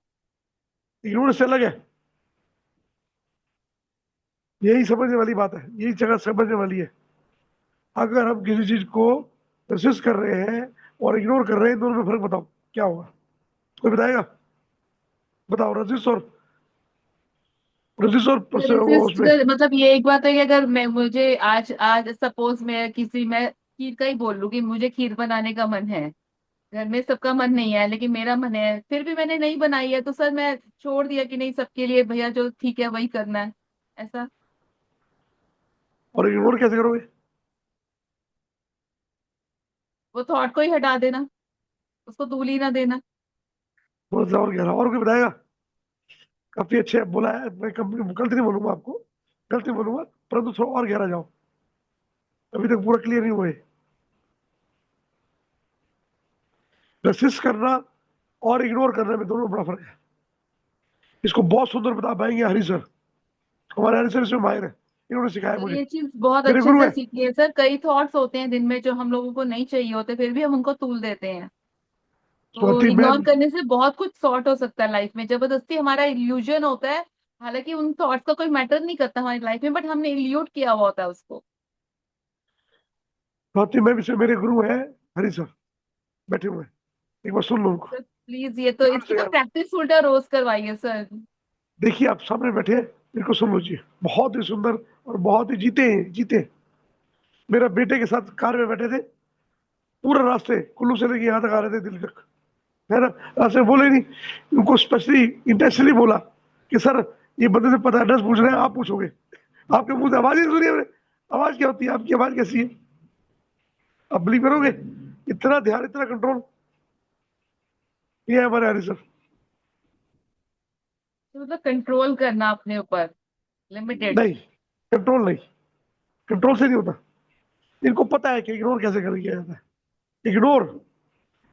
इग्नोर से अलग है। यही समझने वाली बात है, यही जगह समझने वाली है। अगर हम किसी चीज को रेसिस्ट कर रहे हैं और इग्नोर कर रहे हैं, दोनों में फर्क बताओ क्या होगा? कोई बताएगा? बताओ, रजिस्ट और वो
रेसिस्ट
उसमें।
कर मतलब ये एक बात है कि अगर मैं मुझे आज आज सपोज मैं खीर का ही बोल लूं कि मुझे खीर बनाने का मन है, घर में सबका मन नहीं है लेकिन मेरा मन है, फिर भी मैंने नहीं बनाई है, तो सर मैं छोड़ दिया कि नहीं सबके लिए भैया जो ठीक है वही करना है, ऐसा।
और इग्नोर कैसे करोगे?
वो थॉट को ही हटा देना, उसको धूल ही ना देना।
थोड़ा सा और गहरा, और कोई बताएगा? काफी अच्छे बोला है, मैं गलती नहीं बोलूंगा आपको, गलती नहीं बोलूंगा, परंतु थोड़ा और गहरा जाओ, अभी तक पूरा क्लियर नहीं हुए। रेसिस्ट करना और इग्नोर करने में दोनों में बड़ा फर्क है। इसको बहुत सुंदर बता पाएंगे हरी सर, हमारे हरी सर इसमें माहिर है, इन्होंने सिखाया
सर
मुझे,
ये चीज बहुत
मेरे
अच्छे
गुरु
से
है।
सीखी है सर, कई थॉट्स होते हैं दिन में जो हम लोगों को नहीं चाहिए होते फिर भी हम उनको तूल देते हैं, तो
स्वाति
इग्नोर
मैम,
करने से बहुत कुछ सॉर्ट हो सकता है लाइफ में। जबरदस्ती हमारा इल्यूजन होता है, हालांकि उन थॉट्स का कोई मैटर नहीं करता हमारी लाइफ में, बट हमने इल्यूट किया हुआ होता है उसको।
स्वाति मैम इसमें मेरे गुरु है, हरी सर बैठे हुए हैं, एक बार सुन लो उनको,
सर प्लीज ये तो,
ध्यान
इसकी
से
तो
यार।
प्रैक्टिस उल्टा रोज करवाइए सर।
देखिए, आप सामने बैठे हैं, मेरे को सुन लीजिए, बहुत ही सुंदर और बहुत ही जीते हैं, जीते हैं। मेरा बेटे के साथ कार में बैठे थे, पूरा रास्ते कुल्लू से लेके यहाँ तक आ रहे थे, दिल्ली तक, है ना? रास्ते बोले नहीं, उनको स्पेशली इंटेंशनली बोला कि सर, ये बंदे से पता एड्रेस पूछ रहे हैं, आप पूछोगे, आपके मुंह से आवाज ही नहीं सुनी हमने, आवाज क्या होती है, आपकी आवाज कैसी है? आप बिलीव करोगे, इतना ध्यान, इतना कंट्रोल, ये है हमारे हरी सर।
तो मतलब कंट्रोल करना अपने ऊपर, लिमिटेड।
नहीं, कंट्रोल नहीं, कंट्रोल से नहीं होता। इनको पता है कि इग्नोर कैसे कर किया जाता है। इग्नोर,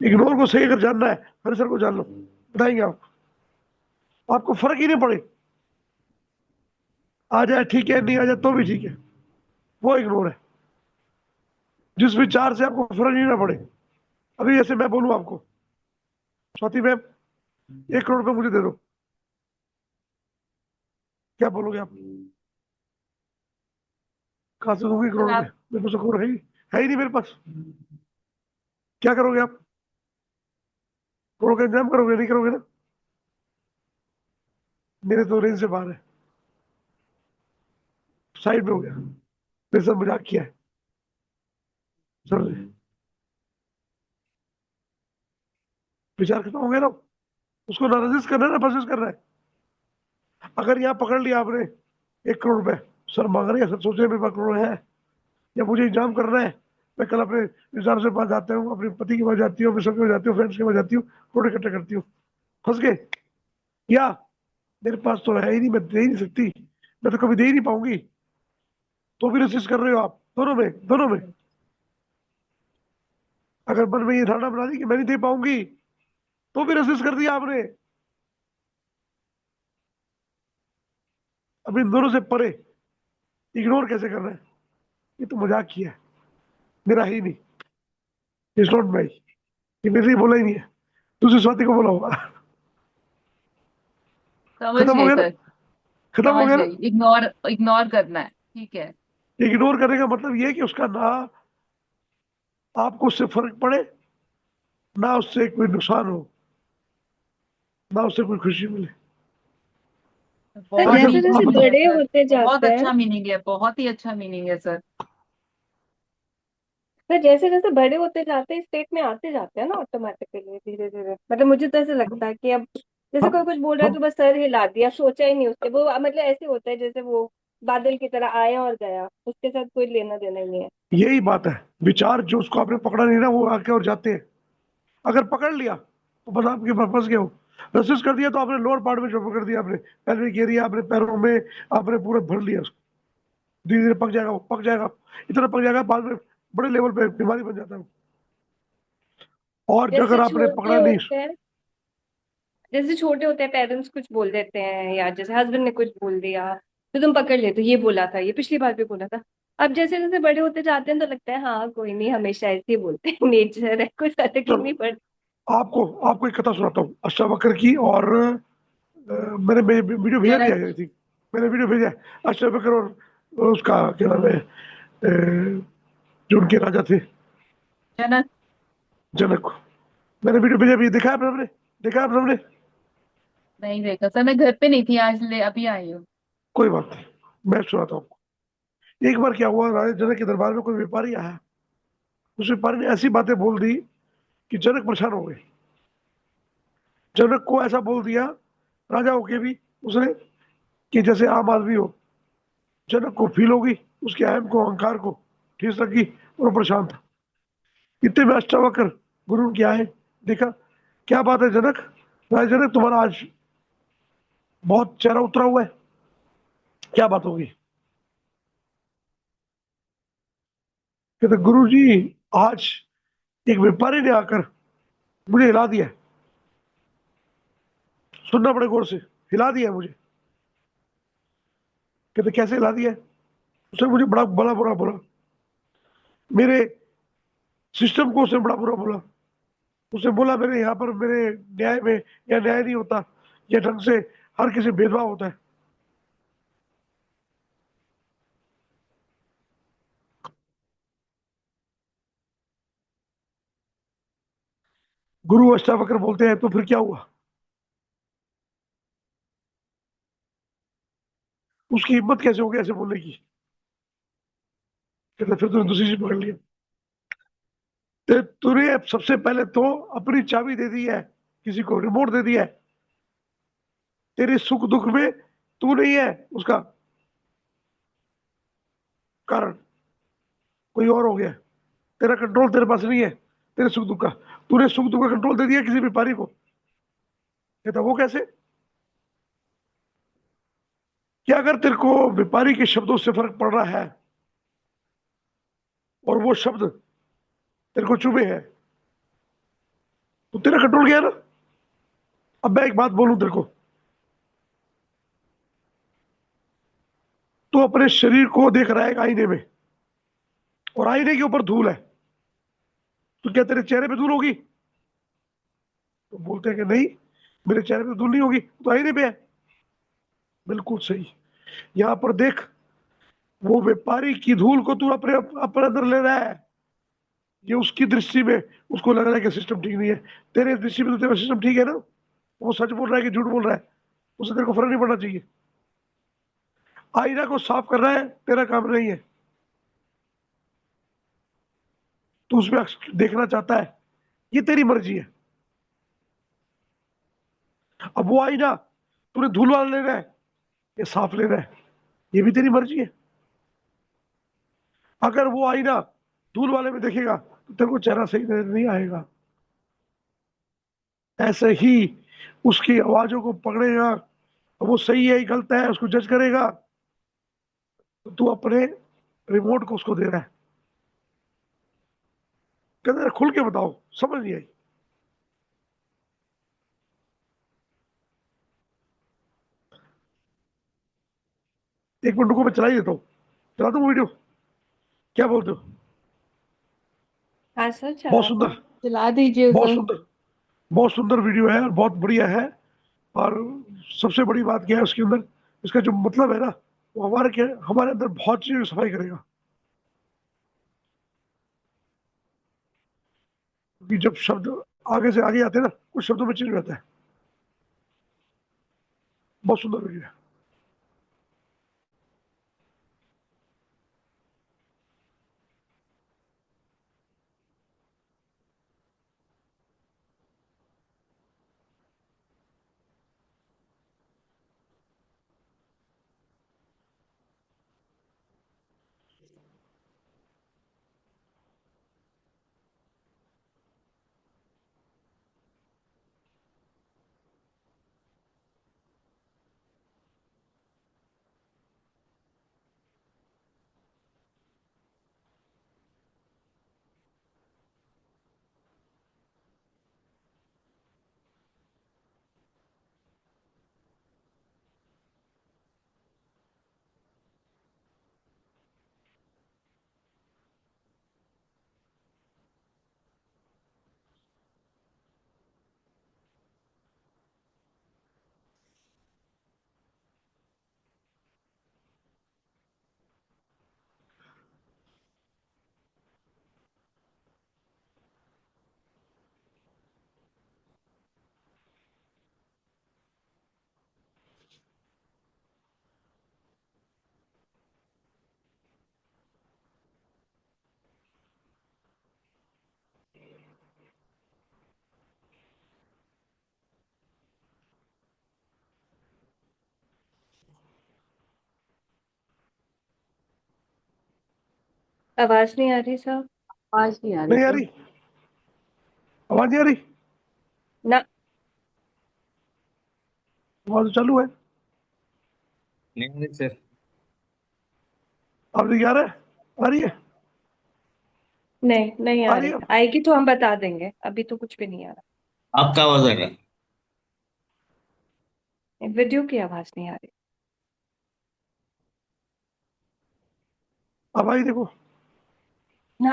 इग्नोर को सही अगर जानना है, हरी सर को जान लो, बताएंगे आपको। आपको फर्क ही नहीं पड़े, आ जाए ठीक है, नहीं आ जाए तो भी ठीक है, वो इग्नोर है। जिस विचार से आपको फर्क नहीं ना पड़े, अभी जैसे मैं बोलूं आपको, स्वाति मैम 1 करोड़ रुपए मुझे दे दो, क्या बोलोगे आप? कहाँ से दूंगी
सर
1 करोड़ रुपए?
आप
मेरे पास तो करोड़ है ही नहीं मेरे पास। क्या करोगे आप? करोड़ का इंतजाम करोगे? नहीं करोगे ना? मेरे तो रेंज से बाहर है, साइड में हो गया, मेरे साथ मजाक किया है सर ने। विचार खत्म हो गया ना, उसको ना रजिस्ट करना है ना परचेज करना है। अगर यहाँ पकड़ लिया आपने 1 करोड़ रुपए, सर मांग रहे हैं, सर सोचे मेरे पास करोड़ है, या मुझे इंतजाम करना है, मैं कल अपने रिजर्व से पास जाता हूँ, अपने पति के पास जाती हूँ, अपने सब के पास जाती हूँ, फ्रेंड्स के पास जाती हूँ, करोड़ इकट्ठा करती हूँ, फंस गए। या मेरे पास तो है ही नहीं, मैं दे ही नहीं सकती, मैं तो कभी दे ही नहीं पाऊंगी, तो भी रजिस्ट कर रहे हो आप, दोनों में, दोनों में। अगर मन में ये धारणा बना दी कि मैं नहीं दे पाऊंगी, तो भी रजिस्ट कर दिया आपने। अब इन दोनों से परे इग्नोर कैसे करना है? ये तो मजाक किया है, मेरा ही नहीं, इट्स नॉट माई, ये मेरे लिए बोला ही नहीं है, दूसरी स्वाति को बोला होगा।
समझ
खत्म हो
गई
गया ना?
सर,
खत्म हो
समझ
गया ना?
गई। इग्नोर इग्नोर करना है, ठीक है।
इग्नोर करने का मतलब ये है कि उसका ना आपको उससे फर्क पड़े, ना उससे कोई नुकसान हो, ना उससे कोई खुशी मिले।
सर
बहुत
अच्छा
जैसे
डीप
जैसे
आप
मीनिंग
बताओ।
है
बड़े
सर,
होते
बहुत
जाते हैं,
अच्छा मीनिंग है, बहुत ही अच्छा मीनिंग है सर।
सर जैसे जैसे बड़े होते जाते हैं स्टेट में आते जाते हैं ना ऑटोमेटिकली धीरे धीरे, मतलब मुझे तो ऐसे लगता है कि अब जैसे
हम
कोई कुछ बोल रहा है तो
हम
बस सर हिला दिया, सोचा ही नहीं उसके, वो मतलब ऐसे होता है जैसे वो बादल की तरह आया और गया, उसके साथ कोई लेना देना ही नहीं है।
यही बात है, विचार जो उसको आपने पकड़ा नहीं ना, वो आके और जाते हैं। अगर पकड़ लिया तो बस आपके फंस गए हो। रसिस कर दिया तो आपने लोअर पार्ट में जो पकड़ दिया, आपने पैल्विक एरिया, आपने पैरों में, आपने पूरा भर लिया उसको। धीरे धीरे पक जाएगा, वो पक जाएगा, इतना पक जाएगा बाद में बड़े लेवल पे बीमारी बन जाता है। और
जैसे
अगर आपने
छोटे
पकड़ा नहीं,
होते हैं, जैसे छोटे होते हैं पेरेंट्स कुछ बोल देते हैं, या जैसे हस्बैंड ने कुछ बोल दिया तो तुम पकड़ लेते हो, ये बोला था, ये पिछली बार भी बोला था। अब जैसे जैसे बड़े होते जाते हैं तो लगता है हाँ कोई नहीं, हमेशा ऐसे ही बोलते हैं, नेचर है, कोई फर्क ही
चलो
नहीं पड़ता।
आपको आपको एक कथा सुनाता हूँ अष्टावक्र की। और मैंने वीडियो भेजा दिया
जनक।
है, थी मैंने वीडियो भेजा है अष्टावक्र और उसका क्या नाम है, जो उनके राजा थे,
जनक।
जनक को। मैंने वीडियो भेजा भी, देखा है आप सबने? देखा है आप सबने?
नहीं देखा सर, मैं घर पे नहीं थी आज, ले अभी आई हूँ।
कोई बात नहीं, मैं सुनाता हूँ आपको। एक बार क्या हुआ, राजा जनक के दरबार में कोई व्यापारी आया। उस व्यापारी ने ऐसी बातें बोल दी कि जनक परेशान हो गए। जनक को ऐसा बोल दिया, राजा होके भी उसने, कि जैसे आम आदमी हो। जनक को फील होगी, उसके अहम को, अहंकार को ठेस लगी, और परेशान था। इतने में अष्टावक्र गुरु के आए, देखा क्या बात है जनक, राजा जनक तुम्हारा आज बहुत चेहरा उतरा हुआ है, क्या बात होगी? कहते गुरु जी, आज एक व्यापारी ने आकर मुझे हिला दिया है। सुनना बड़े गौर से, हिला दिया है मुझे। कहते कैसे हिला दिया है? उसने मुझे बड़ा बड़ा बुरा बोला, मेरे सिस्टम को उसने बड़ा बुरा बोला। उसने बोला मेरे यहाँ पर, मेरे न्याय में या न्याय नहीं होता, या ढंग से हर किसी भेदभाव होता है। गुरु अष्टावक्र बोलते हैं तो फिर क्या हुआ? उसकी हिम्मत कैसे होगी ऐसे बोलने की? कहते फिर तूने दूसरी चीज पकड़ लिया। तूने सबसे पहले तो अपनी चाबी दे दी है, किसी को रिमोट दे दिया है। तेरे सुख दुख में तू नहीं है उसका कारण, कोई और हो गया। तेरा कंट्रोल तेरे पास नहीं है तेरे सुख दुख का। तूने सुख दुख का कंट्रोल दे दिया किसी व्यापारी को। कहता वो कैसे? क्या अगर तेरे को व्यापारी के शब्दों से फर्क पड़ रहा है, और वो शब्द तेरे को चुभे हैं, तो तेरा कंट्रोल गया ना। अब मैं एक बात बोलूं तेरे को, तो अपने शरीर को देख रहा है एक आईने में, और आईने के ऊपर धूल है, तो क्या तेरे चेहरे पे धूल होगी? तो बोलते हैं कि नहीं, मेरे चेहरे पे धूल नहीं होगी, तो आईने पे है। बिल्कुल सही। यहां पर देख, वो व्यापारी की धूल को तू अपने अंदर ले रहा है। ये उसकी दृष्टि में उसको लग रहा है कि सिस्टम ठीक नहीं है। तेरे दृष्टि में तो तेरा सिस्टम ठीक है ना। वो सच बोल रहा है कि झूठ बोल रहा है, उससे तेरे को फर्क नहीं पड़ना चाहिए। आईना को साफ करना है तेरा काम नहीं है, तू उसमें देखना चाहता है, ये तेरी मर्जी है। अब वो आईना तूने धूल वाला लेना है या साफ लेना है, ये भी तेरी मर्जी है। अगर वो आईना धूल वाले में देखेगा तो तेरे को चेहरा सही नजर नहीं आएगा। ऐसे ही उसकी आवाजों को पकड़ेगा, वो सही है गलत है उसको जज करेगा, तो तू अपने रिमोट को उसको दे रहा है। कहते खुल के बताओ, समझ नहीं आई। एक मिनट रुको, मैं चला ही देता हूँ, चला दूँ वीडियो, क्या बोलते हो?
हाँ सर, चला
बहुत सुंदर,
चला दीजिए
बहुत
सर।
सुंदर, बहुत सुंदर वीडियो है और बहुत बढ़िया है। और सबसे बड़ी बात क्या है उसके अंदर, इसका जो मतलब है ना, वो हमारे अंदर बहुत चीजों की सफाई करेगा। क्योंकि जब शब्द आगे से आगे आते हैं ना, कुछ शब्दों में चेंज हो जाता है। बहुत सुंदर वीडियो है।
आवाज नहीं आ रही सर।
आवाज नहीं आ रही
नहीं आ
सर।
रही, आवाज नहीं आ रही,
ना।
आवाज तो चालू है।
नहीं सर।
अब नहीं आ रहा है, आ रही है,
नहीं, नहीं
आ
आ
रही
रही।
है।
आएगी तो हम बता देंगे, अभी तो कुछ भी नहीं आ रहा।
आपका आवाज आ रहा है।
वीडियो की आवाज नहीं आ रही।
अब आई देखो,
ना।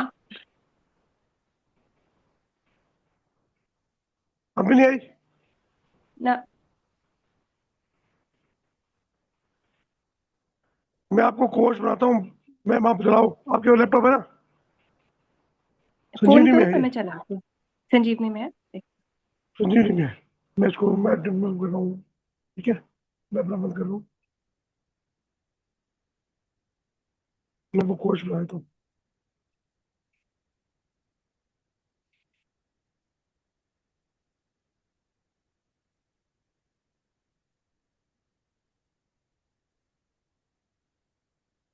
अब भी नहीं आई।
ना।
मैं आपको कोच बनाता हूँ, मैम आप चलाओ, आपके लैपटॉप है ना,
फोन
संजीवनी में
करो
है
तो
ये,
मैं चलाती हूँ। संजीवनी में है।
संजीवनी में है। मैं इसको मैं बंद कर रहा हूँ, ठीक है, मैं अपना बंद कर रहा हूँ, मैं वो कोच बना देता हूँ।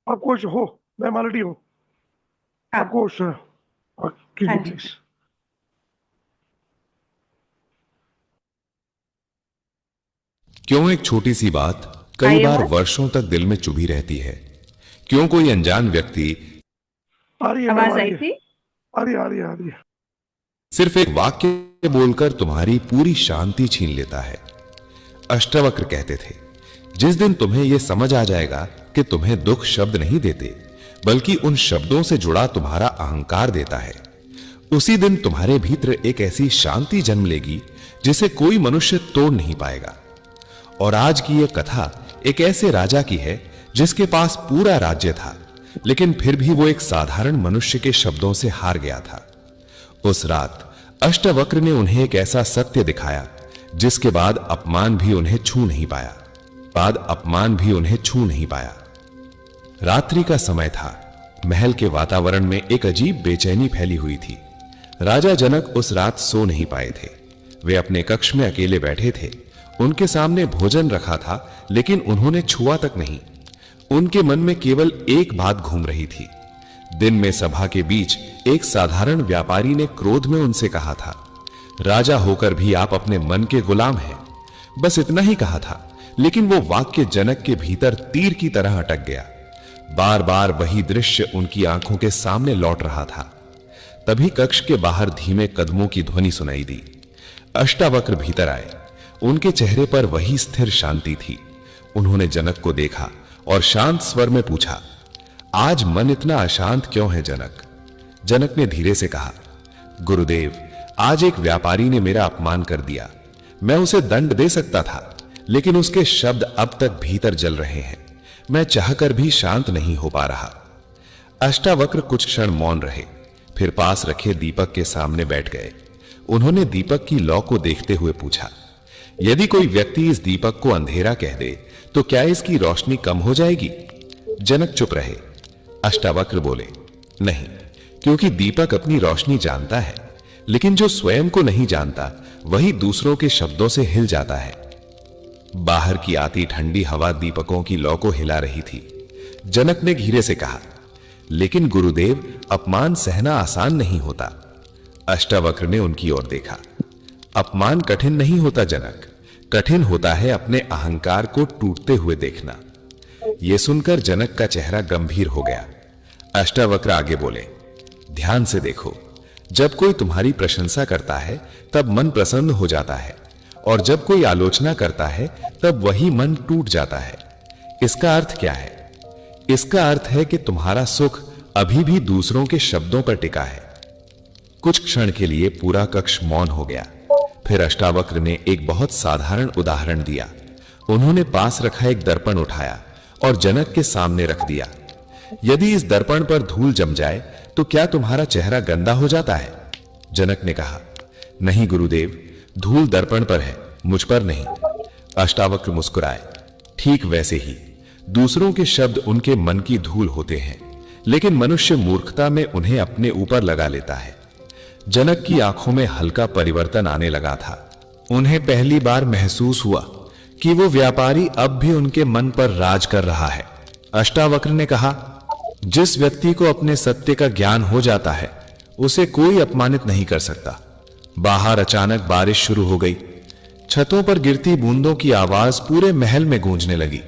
आप कोच हो, मैं ऑलरेडी हूँ,
हाँ।
आप कोच
हाँ
कीजिए
जी।
प्लीज।
क्यों एक छोटी सी बात कई
आई
बार
आवाज।
वर्षों तक दिल में चुभी रहती है? क्यों कोई अनजान व्यक्ति
आ रही है मैम, आ
आवाज
रही
आई
है,
थी।
आ रही है, आ रही है, आ रही है।
सिर्फ एक वाक्य बोलकर तुम्हारी पूरी शांति छीन लेता है? अष्टावक्र कहते थे, जिस दिन तुम्हें यह समझ आ जाएगा कि तुम्हें दुख शब्द नहीं देते, बल्कि उन शब्दों से जुड़ा तुम्हारा अहंकार देता है। उसी दिन तुम्हारे भीतर एक ऐसी शांति जन्म लेगी जिसे कोई मनुष्य तोड़ नहीं पाएगा। और आज की यह कथा एक ऐसे राजा की है जिसके पास पूरा राज्य था, लेकिन फिर भी वो एक साधारण मनुष्य के शब्दों से हार गया था। उस रात अष्टवक्र ने उन्हें एक ऐसा सत्य दिखाया जिसके बाद अपमान भी उन्हें छू नहीं पाया। रात्रि का समय था। महल के वातावरण में एक अजीब बेचैनी फैली हुई थी। राजा जनक उस रात सो नहीं पाए थे। वे अपने कक्ष में अकेले बैठे थे। उनके सामने भोजन रखा था, लेकिन उन्होंने छुआ तक नहीं। उनके मन में केवल एक बात घूम रही थी। दिन में सभा के बीच एक साधारण व्यापारी ने क्रोध में उनसे कहा था, राजा होकर भी आप अपने मन के गुलाम हैं। बस इतना ही कहा था, लेकिन वो वाक्य जनक के भीतर तीर की तरह अटक गया। बार बार वही दृश्य उनकी आंखों के सामने लौट रहा था। तभी कक्ष के बाहर धीमे कदमों की ध्वनि सुनाई दी। अष्टावक्र भीतर आए। उनके चेहरे पर वही स्थिर शांति थी। उन्होंने जनक को देखा और शांत स्वर में पूछा, आज मन इतना अशांत क्यों है जनक? जनक ने धीरे से कहा, गुरुदेव, आज एक व्यापारी ने मेरा अपमान कर दिया। मैं उसे दंड दे सकता था, लेकिन उसके शब्द अब तक भीतर जल रहे हैं। मैं चाहकर भी शांत नहीं हो पा रहा। अष्टावक्र कुछ क्षण मौन रहे, फिर पास रखे दीपक के सामने बैठ गए। उन्होंने दीपक की लौ को देखते हुए पूछा, यदि कोई व्यक्ति इस दीपक को अंधेरा कह दे तो क्या इसकी रोशनी कम हो जाएगी? जनक चुप रहे। अष्टावक्र बोले, नहीं, क्योंकि दीपक अपनी रोशनी जानता है, लेकिन जो स्वयं को नहीं जानता वही दूसरों के शब्दों से हिल जाता है। बाहर की आती ठंडी हवा दीपकों की लौ को हिला रही थी। जनक ने धीरे से कहा, लेकिन गुरुदेव, अपमान सहना आसान नहीं होता। अष्टावक्र ने उनकी ओर देखा। अपमान कठिन नहीं होता जनक, कठिन होता है अपने अहंकार को टूटते हुए देखना। यह सुनकर जनक का चेहरा गंभीर हो गया। अष्टावक्र आगे बोले, ध्यान से देखो, जब कोई तुम्हारी प्रशंसा करता है तब मन प्रसन्न हो जाता है, और जब कोई आलोचना करता है तब वही मन टूट जाता है। इसका अर्थ क्या है? इसका अर्थ है कि तुम्हारा सुख अभी भी दूसरों के शब्दों पर टिका है। कुछ क्षण के लिए पूरा कक्ष मौन हो गया। फिर अष्टावक्र ने एक बहुत साधारण उदाहरण दिया। उन्होंने पास रखा एक दर्पण उठाया और जनक के सामने रख दिया। यदि इस दर्पण पर धूल जम जाए तो क्या तुम्हारा चेहरा गंदा हो जाता है? जनक ने कहा, नहीं गुरुदेव, धूल दर्पण पर है, मुझ पर नहीं। अष्टावक्र मुस्कुराए। ठीक वैसे ही दूसरों के शब्द उनके मन की धूल होते हैं, लेकिन मनुष्य मूर्खता में उन्हें अपने ऊपर लगा लेता है। जनक की आंखों में हल्का परिवर्तन आने लगा था। उन्हें पहली बार महसूस हुआ कि वो व्यापारी अब भी उनके मन पर राज कर रहा है। अष्टावक्र ने कहा, जिस व्यक्ति को अपने सत्य का ज्ञान हो जाता है उसे कोई अपमानित नहीं कर सकता। बाहर अचानक बारिश शुरू हो गई। छतों पर गिरती बूंदों की आवाज पूरे महल में गूंजने लगी।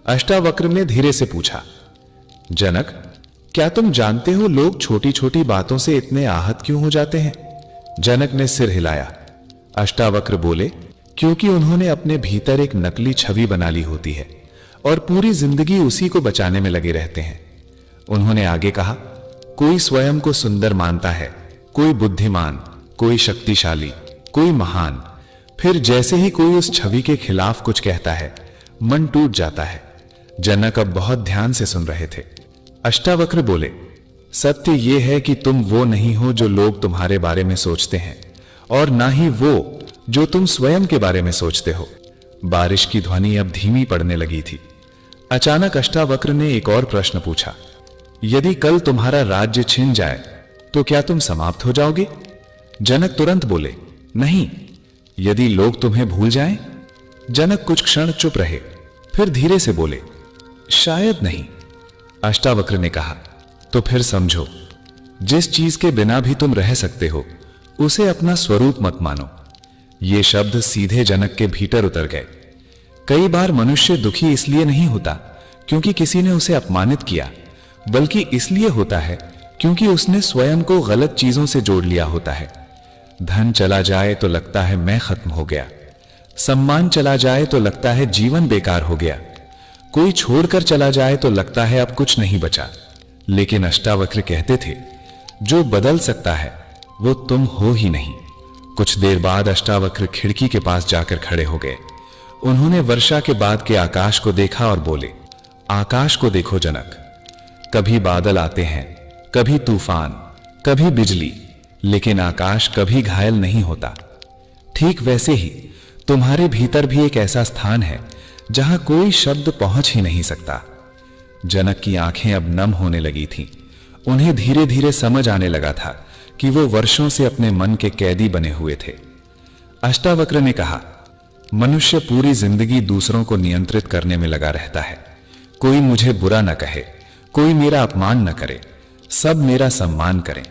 अष्टावक्र ने धीरे से पूछा, जनक, क्या तुम जानते हो लोग छोटी छोटी बातों से इतने आहत क्यों हो जाते हैं? जनक ने सिर हिलाया। अष्टावक्र बोले, क्योंकि उन्होंने अपने भीतर एक नकली छवि बना ली होती है और पूरी जिंदगी उसी को बचाने में लगे रहते हैं। उन्होंने आगे कहा, कोई स्वयं को सुंदर मानता है, कोई बुद्धिमान, कोई शक्तिशाली, कोई महान। फिर जैसे ही कोई उस छवि के खिलाफ कुछ कहता है, मन टूट जाता है। जनक अब बहुत ध्यान से सुन रहे थे। अष्टावक्र बोले, सत्य यह है कि तुम वो नहीं हो जो लोग तुम्हारे बारे में सोचते हैं, और ना ही वो जो तुम स्वयं के बारे में सोचते हो। बारिश की ध्वनि अब धीमी पड़ने लगी थी। अचानक अष्टावक्र ने एक और प्रश्न पूछा, यदि कल तुम्हारा राज्य छिन जाए तो क्या तुम समाप्त हो जाओगे? जनक तुरंत बोले, नहीं। यदि लोग तुम्हें भूल जाएं? जनक कुछ क्षण चुप रहे, फिर धीरे से बोले, शायद नहीं। अष्टावक्र ने कहा, तो फिर समझो, जिस चीज के बिना भी तुम रह सकते हो उसे अपना स्वरूप मत मानो। ये शब्द सीधे जनक के भीतर उतर गए। कई बार मनुष्य दुखी इसलिए नहीं होता क्योंकि किसी ने उसे अपमानित किया, बल्कि इसलिए होता है क्योंकि उसने स्वयं को गलत चीजों से जोड़ लिया होता है। धन चला जाए तो लगता है मैं खत्म हो गया, सम्मान चला जाए तो लगता है जीवन बेकार हो गया, कोई छोड़कर चला जाए तो लगता है अब कुछ नहीं बचा, लेकिन अष्टावक्र कहते थे, जो बदल सकता है वो तुम हो ही नहीं। कुछ देर बाद अष्टावक्र खिड़की के पास जाकर खड़े हो गए। उन्होंने वर्षा के बाद के आकाश को देखा और बोले, आकाश को देखो जनक, कभी बादल आते हैं, कभी तूफान, कभी बिजली, लेकिन आकाश कभी घायल नहीं होता। ठीक वैसे ही तुम्हारे भीतर भी एक ऐसा स्थान है जहां कोई शब्द पहुंच ही नहीं सकता। जनक की आंखें अब नम होने लगी थीं। उन्हें धीरे धीरे समझ आने लगा था कि वो वर्षों से अपने मन के कैदी बने हुए थे। अष्टावक्र ने कहा, मनुष्य पूरी जिंदगी दूसरों को नियंत्रित करने में लगा रहता है। कोई मुझे बुरा न कहे, कोई मेरा अपमान न करे, सब मेरा सम्मान करें।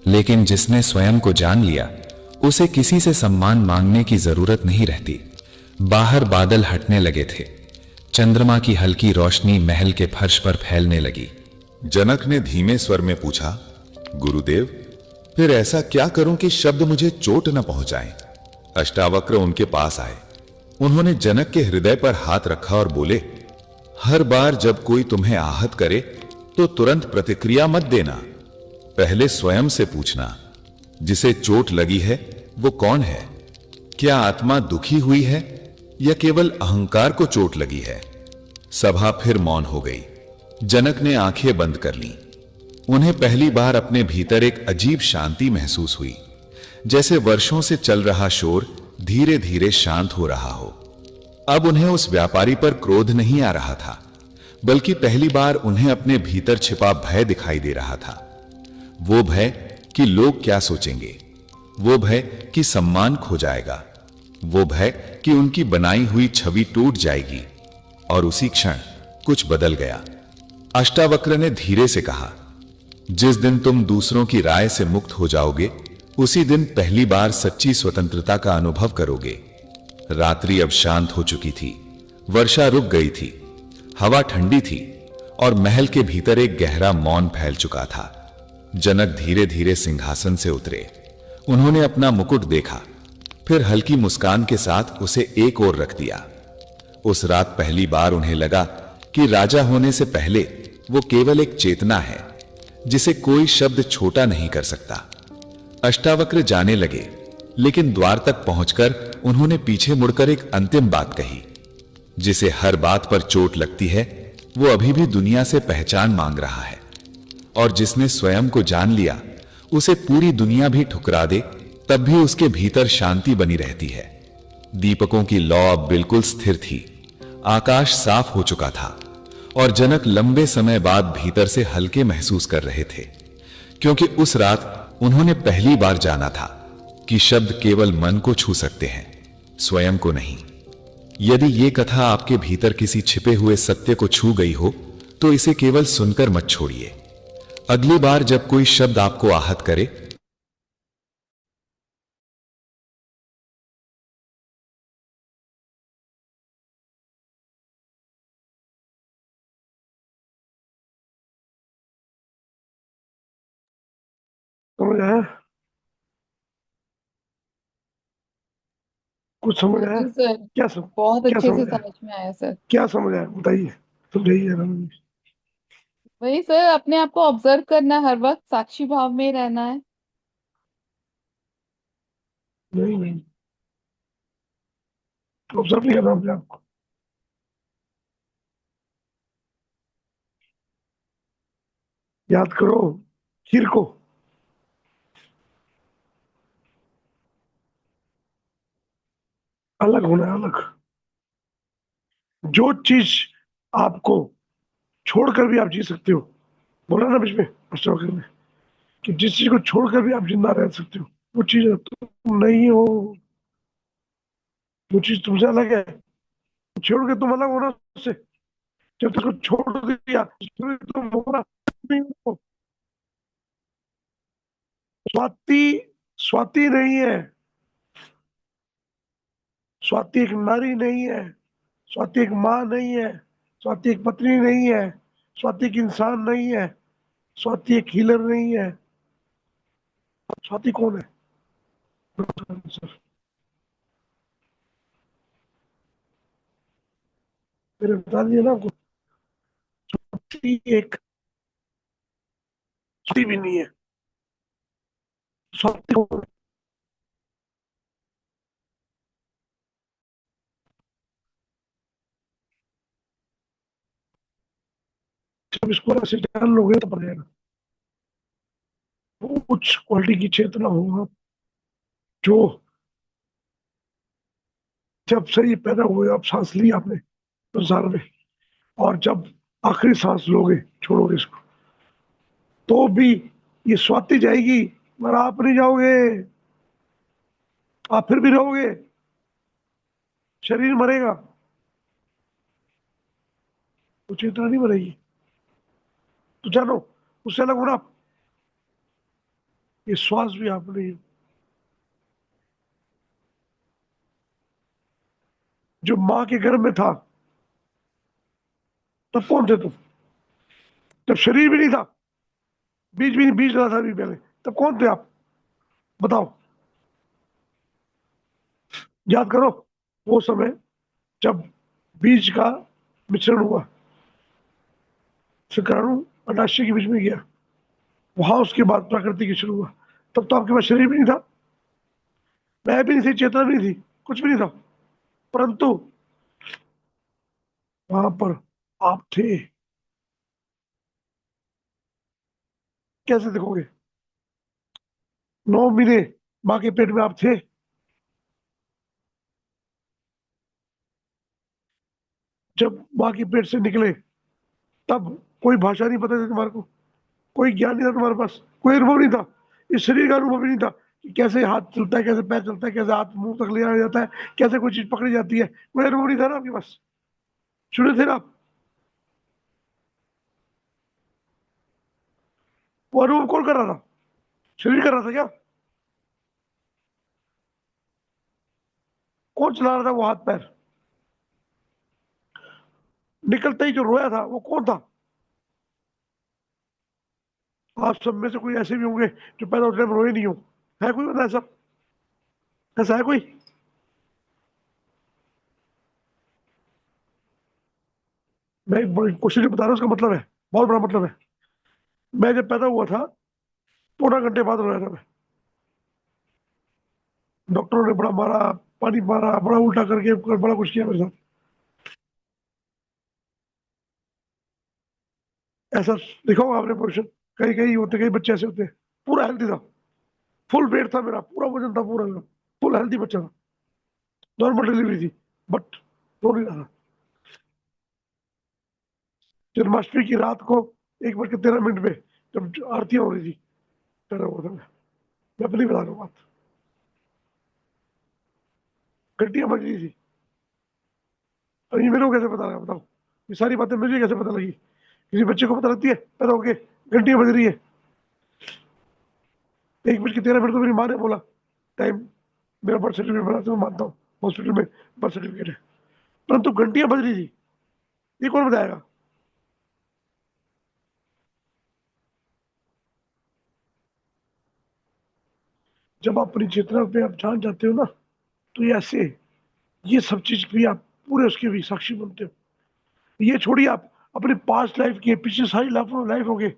लेकिन जिसने स्वयं को जान लिया, उसे किसी से सम्मान मांगने की जरूरत नहीं रहती। बाहर बादल हटने लगे थे। चंद्रमा की हल्की रोशनी महल के फर्श पर फैलने लगी।
जनक ने धीमे स्वर में पूछा, गुरुदेव, फिर ऐसा क्या करूं कि शब्द मुझे चोट न पहुंचाएं? अष्टावक्र उनके पास आए। उन्होंने जनक के हृदय पर हाथ रखा और बोले, हर बार जब कोई तुम्हें आहत करे तो तुरंत प्रतिक्रिया मत देना। पहले स्वयं से पूछना, जिसे चोट लगी है वो कौन है? क्या आत्मा दुखी हुई है या केवल अहंकार को चोट लगी है? सभा फिर मौन हो गई। जनक ने आंखें बंद कर लीं। उन्हें पहली बार अपने भीतर एक अजीब शांति महसूस हुई, जैसे वर्षों से चल रहा शोर धीरे धीरे शांत हो रहा हो। अब उन्हें उस व्यापारी पर क्रोध नहीं आ रहा था, बल्कि पहली बार उन्हें अपने भीतर छिपा भय दिखाई दे रहा था। वो भय कि लोग क्या सोचेंगे, वो भय कि सम्मान खो जाएगा, वो भय कि उनकी बनाई हुई छवि टूट जाएगी। और उसी क्षण कुछ बदल गया। अष्टावक्र ने धीरे से कहा, जिस दिन तुम दूसरों की राय से मुक्त हो जाओगे, उसी दिन पहली बार सच्ची स्वतंत्रता का अनुभव करोगे। रात्रि अब शांत हो चुकी थी। वर्षा रुक गई थी, हवा ठंडी थी और महल के भीतर एक गहरा मौन फैल चुका था। जनक धीरे धीरे सिंहासन से उतरे। उन्होंने अपना मुकुट देखा, फिर हल्की मुस्कान के साथ उसे एक ओर रख दिया। उस रात पहली बार उन्हें लगा कि राजा होने से पहले वो केवल एक चेतना है, जिसे कोई शब्द छोटा नहीं कर सकता। अष्टावक्र जाने लगे, लेकिन द्वार तक पहुंचकर उन्होंने पीछे मुड़कर एक अंतिम बात कही, जिसे हर बात पर चोट लगती है, वो अभी भी दुनिया से पहचान मांग रहा है। और जिसने स्वयं को जान लिया, उसे पूरी दुनिया भी ठुकरा दे, तब भी उसके भीतर शांति बनी रहती है। दीपकों की लौ अब बिल्कुल स्थिर थी। आकाश साफ हो चुका था और जनक लंबे समय बाद भीतर से हल्के महसूस कर रहे थे, क्योंकि उस रात उन्होंने पहली बार जाना था कि शब्द केवल मन को छू सकते हैं, स्वयं को नहीं। यदि ये कथा आपके भीतर किसी छिपे हुए सत्य को छू गई हो, तो इसे केवल सुनकर मत छोड़िए। अगली बार जब कोई शब्द आपको आहत करे,
समझ आया? कुछ समझ आया?
जी सर,
क्या
बहुत
क्या
अच्छे से
समझ आया?
समझ में आया सर।
क्या समझ आया बताइए, समझाइए जरा मुझे।
वही सर, अपने आप को ऑब्जर्व करना, हर वक्त साक्षी भाव में रहना है।
नहीं नहीं, ऑब्जर्व नहीं करना अपने आपको। याद करो खीर को, अलग होना है, अलग। जो चीज आपको छोड़कर भी आप जी सकते हो, बोला ना बीच में अष्टावक्र ने कि जिस चीज को छोड़कर भी आप जिंदा रह सकते हो, वो चीज तुम नहीं हो। वो चीज तुमसे अलग है, छोड़ के तुम अलग हो ना उससे। जब तक को छोड़ दिया तो तुम हो ना नहीं हो। स्वाति स्वाति नहीं है, स्वाति एक नारी नहीं है, स्वाति एक माँ नहीं है, स्वाति एक पत्नी नहीं है, स्वाति एक इंसान नहीं है, स्वाति एक हीलर नहीं है। स्वाति कौन है? मैंने बता दिया ना आपको। एक भी नहीं है। स्वाति को जब इसको ऐसे जान लोगे तो पड़ जाएगा। वो उच्च क्वालिटी की चेतना होगा जो जब से ये पैदा हुए, आप सांस ली आपने संसार में, और जब आखिरी सांस लोगे, छोड़ोगे इसको, तो भी ये स्वाति जाएगी, मगर आप नहीं जाओगे। आप फिर भी रहोगे, शरीर मरेगा, तो चेतना नहीं मरेगी। तो जानो, उससे अलग होना। ये श्वास भी आप नहीं हो। जो मां के गर्भ में था, तब कौन थे तुम? जब शरीर भी नहीं था, बीज भी नहीं, बीज रहा था अभी पहले, तब कौन थे आप? बताओ, याद करो वो समय जब बीज का मिश्रण हुआ, शुक्राणु अंडाशय के बीच में गया, वहां उसके बाद प्रकृति की शुरू हुआ। तब तो आपके पास शरीर भी नहीं था, मैं भी नहीं थी, चेतना भी नहीं थी, कुछ भी नहीं था, परंतु वहां पर आप थे। कैसे देखोगे? 9 महीने मां के पेट में आप थे। जब मां के पेट से निकले, तब कोई भाषा नहीं पता थी तुम्हारे को, कोई ज्ञान नहीं था तुम्हारे पास, कोई अनुभव नहीं था, इस शरीर का अनुभव भी नहीं था कि कैसे हाथ चलता है, कैसे पैर चलता है, कैसे हाथ मुंह तक ले जाता है, कैसे कोई चीज पकड़ी जाती है, कोई अनुभव नहीं था ना आपके पास। सुने थे ना आप? वो अनुभव कौन कर रहा था? शरीर कर रहा था क्या? कौन चला रहा था वो हाथ पैर? निकलते ही जो रोया था वो कौन था? आप सब में से कोई ऐसे भी होंगे जो पैदा होने में रोए नहीं हो। है कोई बंदा ऐसा? ऐसा है कोई? मैं एक बड़ी क्वेश्चन बता रहा हूँ, उसका मतलब है, बहुत बड़ा मतलब है। मैं जब पैदा हुआ था, 14 घंटे बाद रोया था मैं। डॉक्टरों ने बड़ा मारा, पानी मारा, बड़ा उल्टा करके बड़ा कुछ किया मेरे साथ। ऐसा देखा होगा आपने पोजिशन, कहीं कहीं होते, कई बच्चे ऐसे होते हैं। पूरा हेल्दी था, फुल वेट था मेरा, पूरा वजन था, पूरा फुल हेल्दी बच्चा था, नॉर्मल डिलीवरी थी, बट रो नहीं रहा था। जन्माष्टमी की रात को 1:13 में जब आरतियां हो रही थी, पैदा हुआ था मैं अपनी बता रहा हूँ बात। घंटियां बज रही थी, और ये मेरे को कैसे पता लगा बताओ? ये सारी बातें मुझे कैसे पता लगी? किसी बच्चे को पता लगती है पैदा होके घंटियां बज रही है? 1:13 तो मेरी माँ ने बोला टाइम, मेरा बर्थ सर्टिफिकेट बना, तो मैं मानता हूँ हॉस्पिटल में बर्थ सर्टिफिकेट है, परंतु घंटियां बज रही थी, ये कौन बताएगा? जब आप अपनी चेतना पे आप जान जाते हो ना, तो ये ऐसे, ये सब चीज भी आप पूरे उसके भी साक्षी बनते हो। ये छोड़िए, आप अपने पास्ट लाइफ के, पिछले सारी लाइफ हो गए,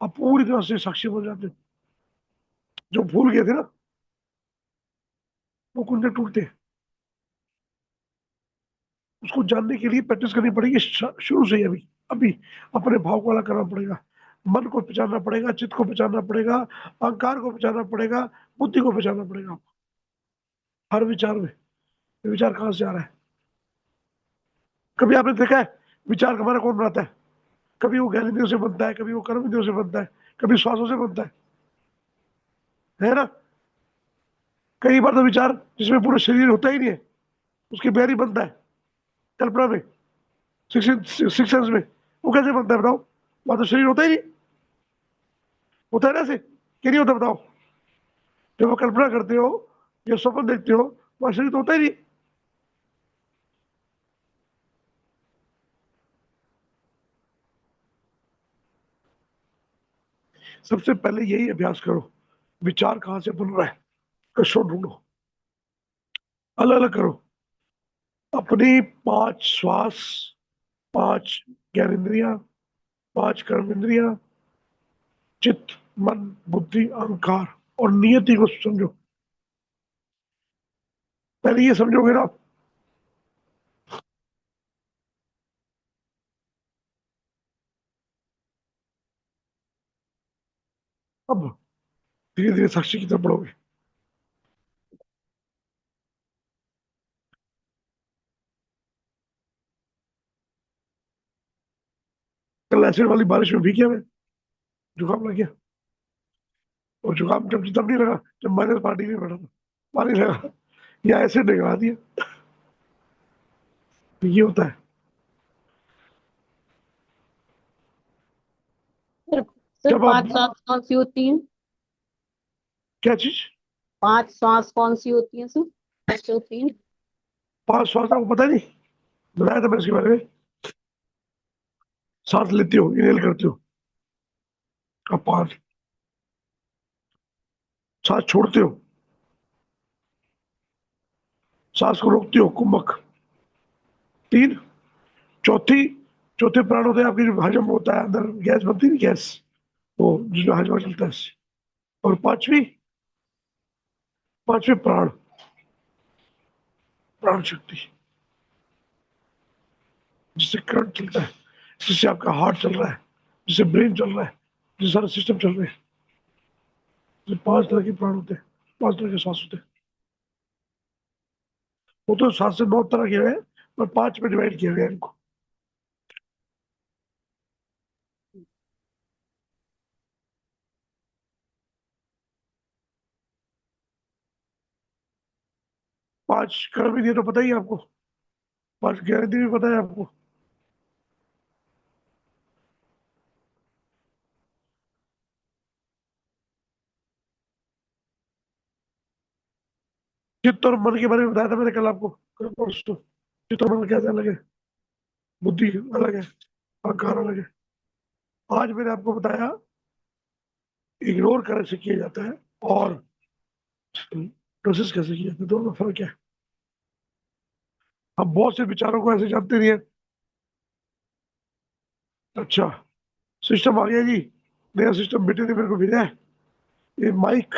आप पूरी तरह से साक्षी बन जाते हो। जो भूल गए थे ना, वो कुंडे टूटते हैं। उसको जानने के लिए प्रैक्टिस करनी पड़ेगी शुरू से ही। अभी अभी अपने भाव को अलग करना पड़ेगा, मन को पहचानना पड़ेगा, चित्त को पहचानना पड़ेगा, अहंकार को पहचानना पड़ेगा, बुद्धि को पहचानना पड़ेगा। हर विचार में, ये विचार कहाँ से आ रहा है? कभी आपने देखा है विचार हमारा कौन बनाता है? कभी वो ज्ञान इंद्रियों से बनता है, कभी वो कर्म इंद्रियों से बनता है, कभी श्वासों से बनता है ना? कई बार तो विचार जिसमें पूरा शरीर होता ही नहीं है, उसके पैर ही बनता है कल्पना में, सिक्स सेंस में। वो कैसे बनता है बताओ? वहां तो शरीर होता ही नहीं। होता है ना ऐसे कि नहीं होता? बताओ, जब वो कल्पना करते हो या स्वप्न देखते हो, वहां शरीर तो होता ही नहीं। सबसे पहले यही अभ्यास करो, विचार कहां से बन रहा है कसो ढूंढो, अलग अलग करो। अपनी 5 श्वास, 5 ज्ञानेन्द्रियां, 5 कर्म इंद्रिया, चित्त, मन, बुद्धि, अहंकार और नियति को समझो। पहले ये समझोगे ना, अब धीरे धीरे साक्षी की तरफ बढ़ोगे। कल एसिड वाली बारिश में भीग गया मैं, जुकाम लग गया। और जुकाम जब तब नहीं लगा जब मैंने पार्टी में बैठा था, पानी लगा या एसिड लगा दिया। तो ये होता है।
सर
जब
5
आप
सांस कौन सी होती हैं?
क्या चीज?
5 सांस कौन सी होती हैं सर? कैसे होती हैं?
5 श्वास आपको पता नहीं, बताया था मैंने इसके बारे में। सांस लेते हो, इनहेल करते हो, आप 5 सांस छोड़ते हो, सांस को रोकते हो, कुंभक 3, चौथे प्राण होते हैं आपके, जो हजम होता है, अंदर गैस बनती है, गैस, वो जो हजमा चलता है। और पांचवी प्राण, प्राण शक्ति, जिससे करंट चलता है, जिससे आपका हार्ट चल रहा है, जिससे ब्रेन चल रहा है, जिससे सारा सिस्टम चल रहा है। तो 5 तरह के प्राण होते हैं, 5 तरह के सांस होते हैं। वो तो 7 से 9 तरह के हैं, पर 5 में डिवाइड किया गया है इनको। पांच कर्म विधि तो पता ही है आपको, 5 ज्ञान विधि भी पता है आपको। चित्त और मन के बारे में बताया था मैंने कल आपको, कल परसों। चित्त और मन कैसे अलग है, बुद्धि अलग है, अहंकार अलग है। आज मैंने आपको बताया इग्नोर कैसे किया जाता है और प्रोसेस कैसे किया जाता है, दोनों में फर्क क्या है। हम बहुत से विचारों को ऐसे जानते नहीं है। अच्छा, सिस्टम आ गया जी, नया सिस्टम बेटे ने मेरे को भेजा है, ये माइक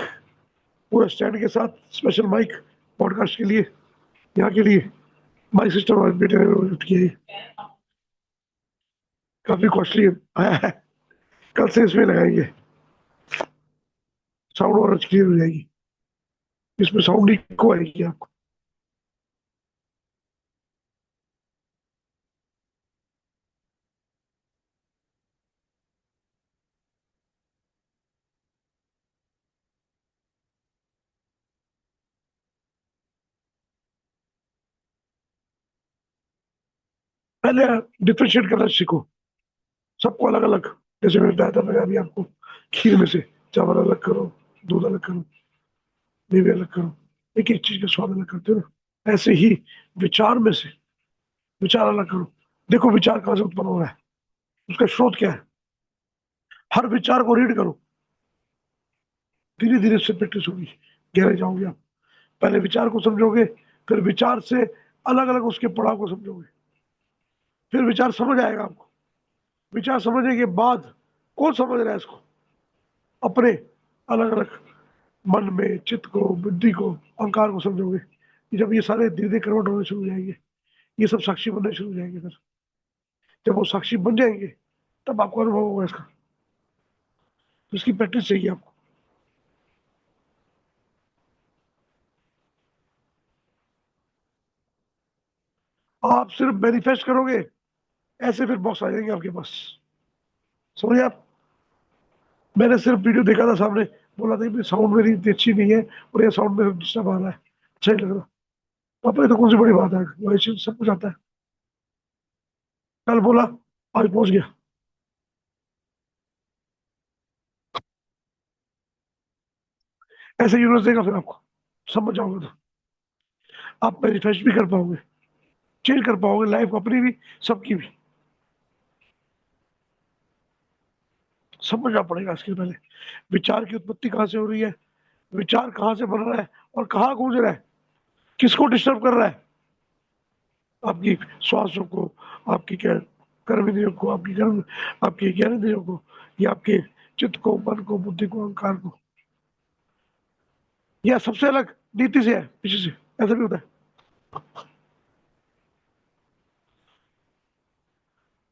पूरा स्टैंड के साथ, स्पेशल माइक पॉडकास्ट के लिए, यहाँ के लिए माइक सिस्टम बेटे ने गिफ्ट किया है। काफी कॉस्टली आया है, कल से इसमें लगाएंगे, साउंड और क्लियर हो जाएगी, इसमें साउंड इको आएगी आपको। पहले डिफ्रेंशिएट करना सीखो, सबको अलग अलग, जैसे मैंने बताया था, मैंने अभी आपको खीर में से चावल अलग करो, दूध अलग करो, मेवे अलग करो, एक एक चीज का स्वाद अलग करते हो ना, ऐसे ही विचार में से विचार अलग करो। देखो विचार कहाँ से उत्पन्न हो रहा है, उसका स्रोत क्या है, हर विचार को रीड करो। धीरे धीरे से प्रैक्टिस होगी, गहरे जाओगे आप। पहले विचार को समझोगे, फिर विचार से अलग अलग उसके पड़ाव को समझोगे, फिर विचार समझ आएगा आपको। विचार समझने के बाद कौन समझ रहा है इसको, अपने अलग अलग मन में, चित्त को, बुद्धि को, अहंकार को समझोगे। जब ये सारे धीरे धीरे कन्वर्ट होने शुरू हो जाएंगे, ये सब साक्षी बनने शुरू हो जाएंगे। फिर जब वो साक्षी बन जाएंगे तब आपको अनुभव होगा इसका। तो इसकी प्रैक्टिस चाहिए आपको। आप सिर्फ मैनिफेस्ट करोगे, ऐसे फिर बॉक्स आ जाएंगे आपके पास, समझे आप। मैंने सिर्फ वीडियो देखा था सामने, बोला था कि साउंड मेरी इतनी अच्छी नहीं है और ये साउंड में डिस्टर्ब आ रहा है, अच्छा नहीं लग रहा। पापा ये तो कौन सी बड़ी बात है, वैसे सब कुछ आता है। कल बोला, आज पहुंच गया। ऐसे यूनिवर्स देगा फिर आपको, समझ जाओगे तो आप मैनिफेस्ट भी कर पाओगे, चेंज कर पाओगे लाइफ को, अपनी भी सबकी भी। समझना पड़ेगा इसके पहले विचार की उत्पत्ति कहाँ से हो रही है, विचार कहाँ से बन रहा है और कहाँ गूंज रहा है, किसको डिस्टर्ब कर रहा है, आपकी श्वासों को, आपकी क्या कर्म इंद्रियों को, आपके ज्ञान इंद्रियों को, या आपके चित्त को, मन को, बुद्धि को, अहंकार को, या सबसे अलग नीति से है, पीछे से, ऐसा भी होता है।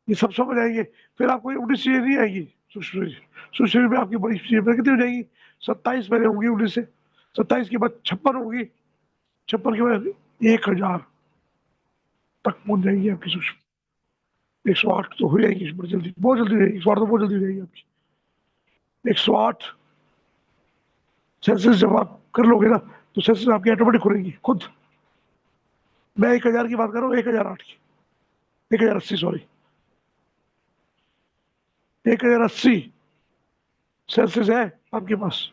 ये सब समझ आएंगे, फिर आपको 19 चीजें नहीं आएगी। सूक्ष्म शरीर में आपकी बड़ी चीजें कितनी हो जाएगी? 27 पहले होंगी 19 से, 27 के बाद 56 होगी, 56 के बाद 1000 तक पहुंच जाएगी आपकी सूक्ष्म। 108 तो हो जाएगी बड़ी जल्दी, बहुत जल्दी हो जाएगी, 108 तो बहुत जल्दी हो जाएगी आपकी। 108 सेंसेस जब आप कर लोगे ना, तो सेंसेस आपकी ऑटोमेटिक खुलेंगी खुद। मैं 1000 की बात कर रहा हूँ, 1008 की, 1080 सॉरी, 1080 सेंसेस है आपके पास।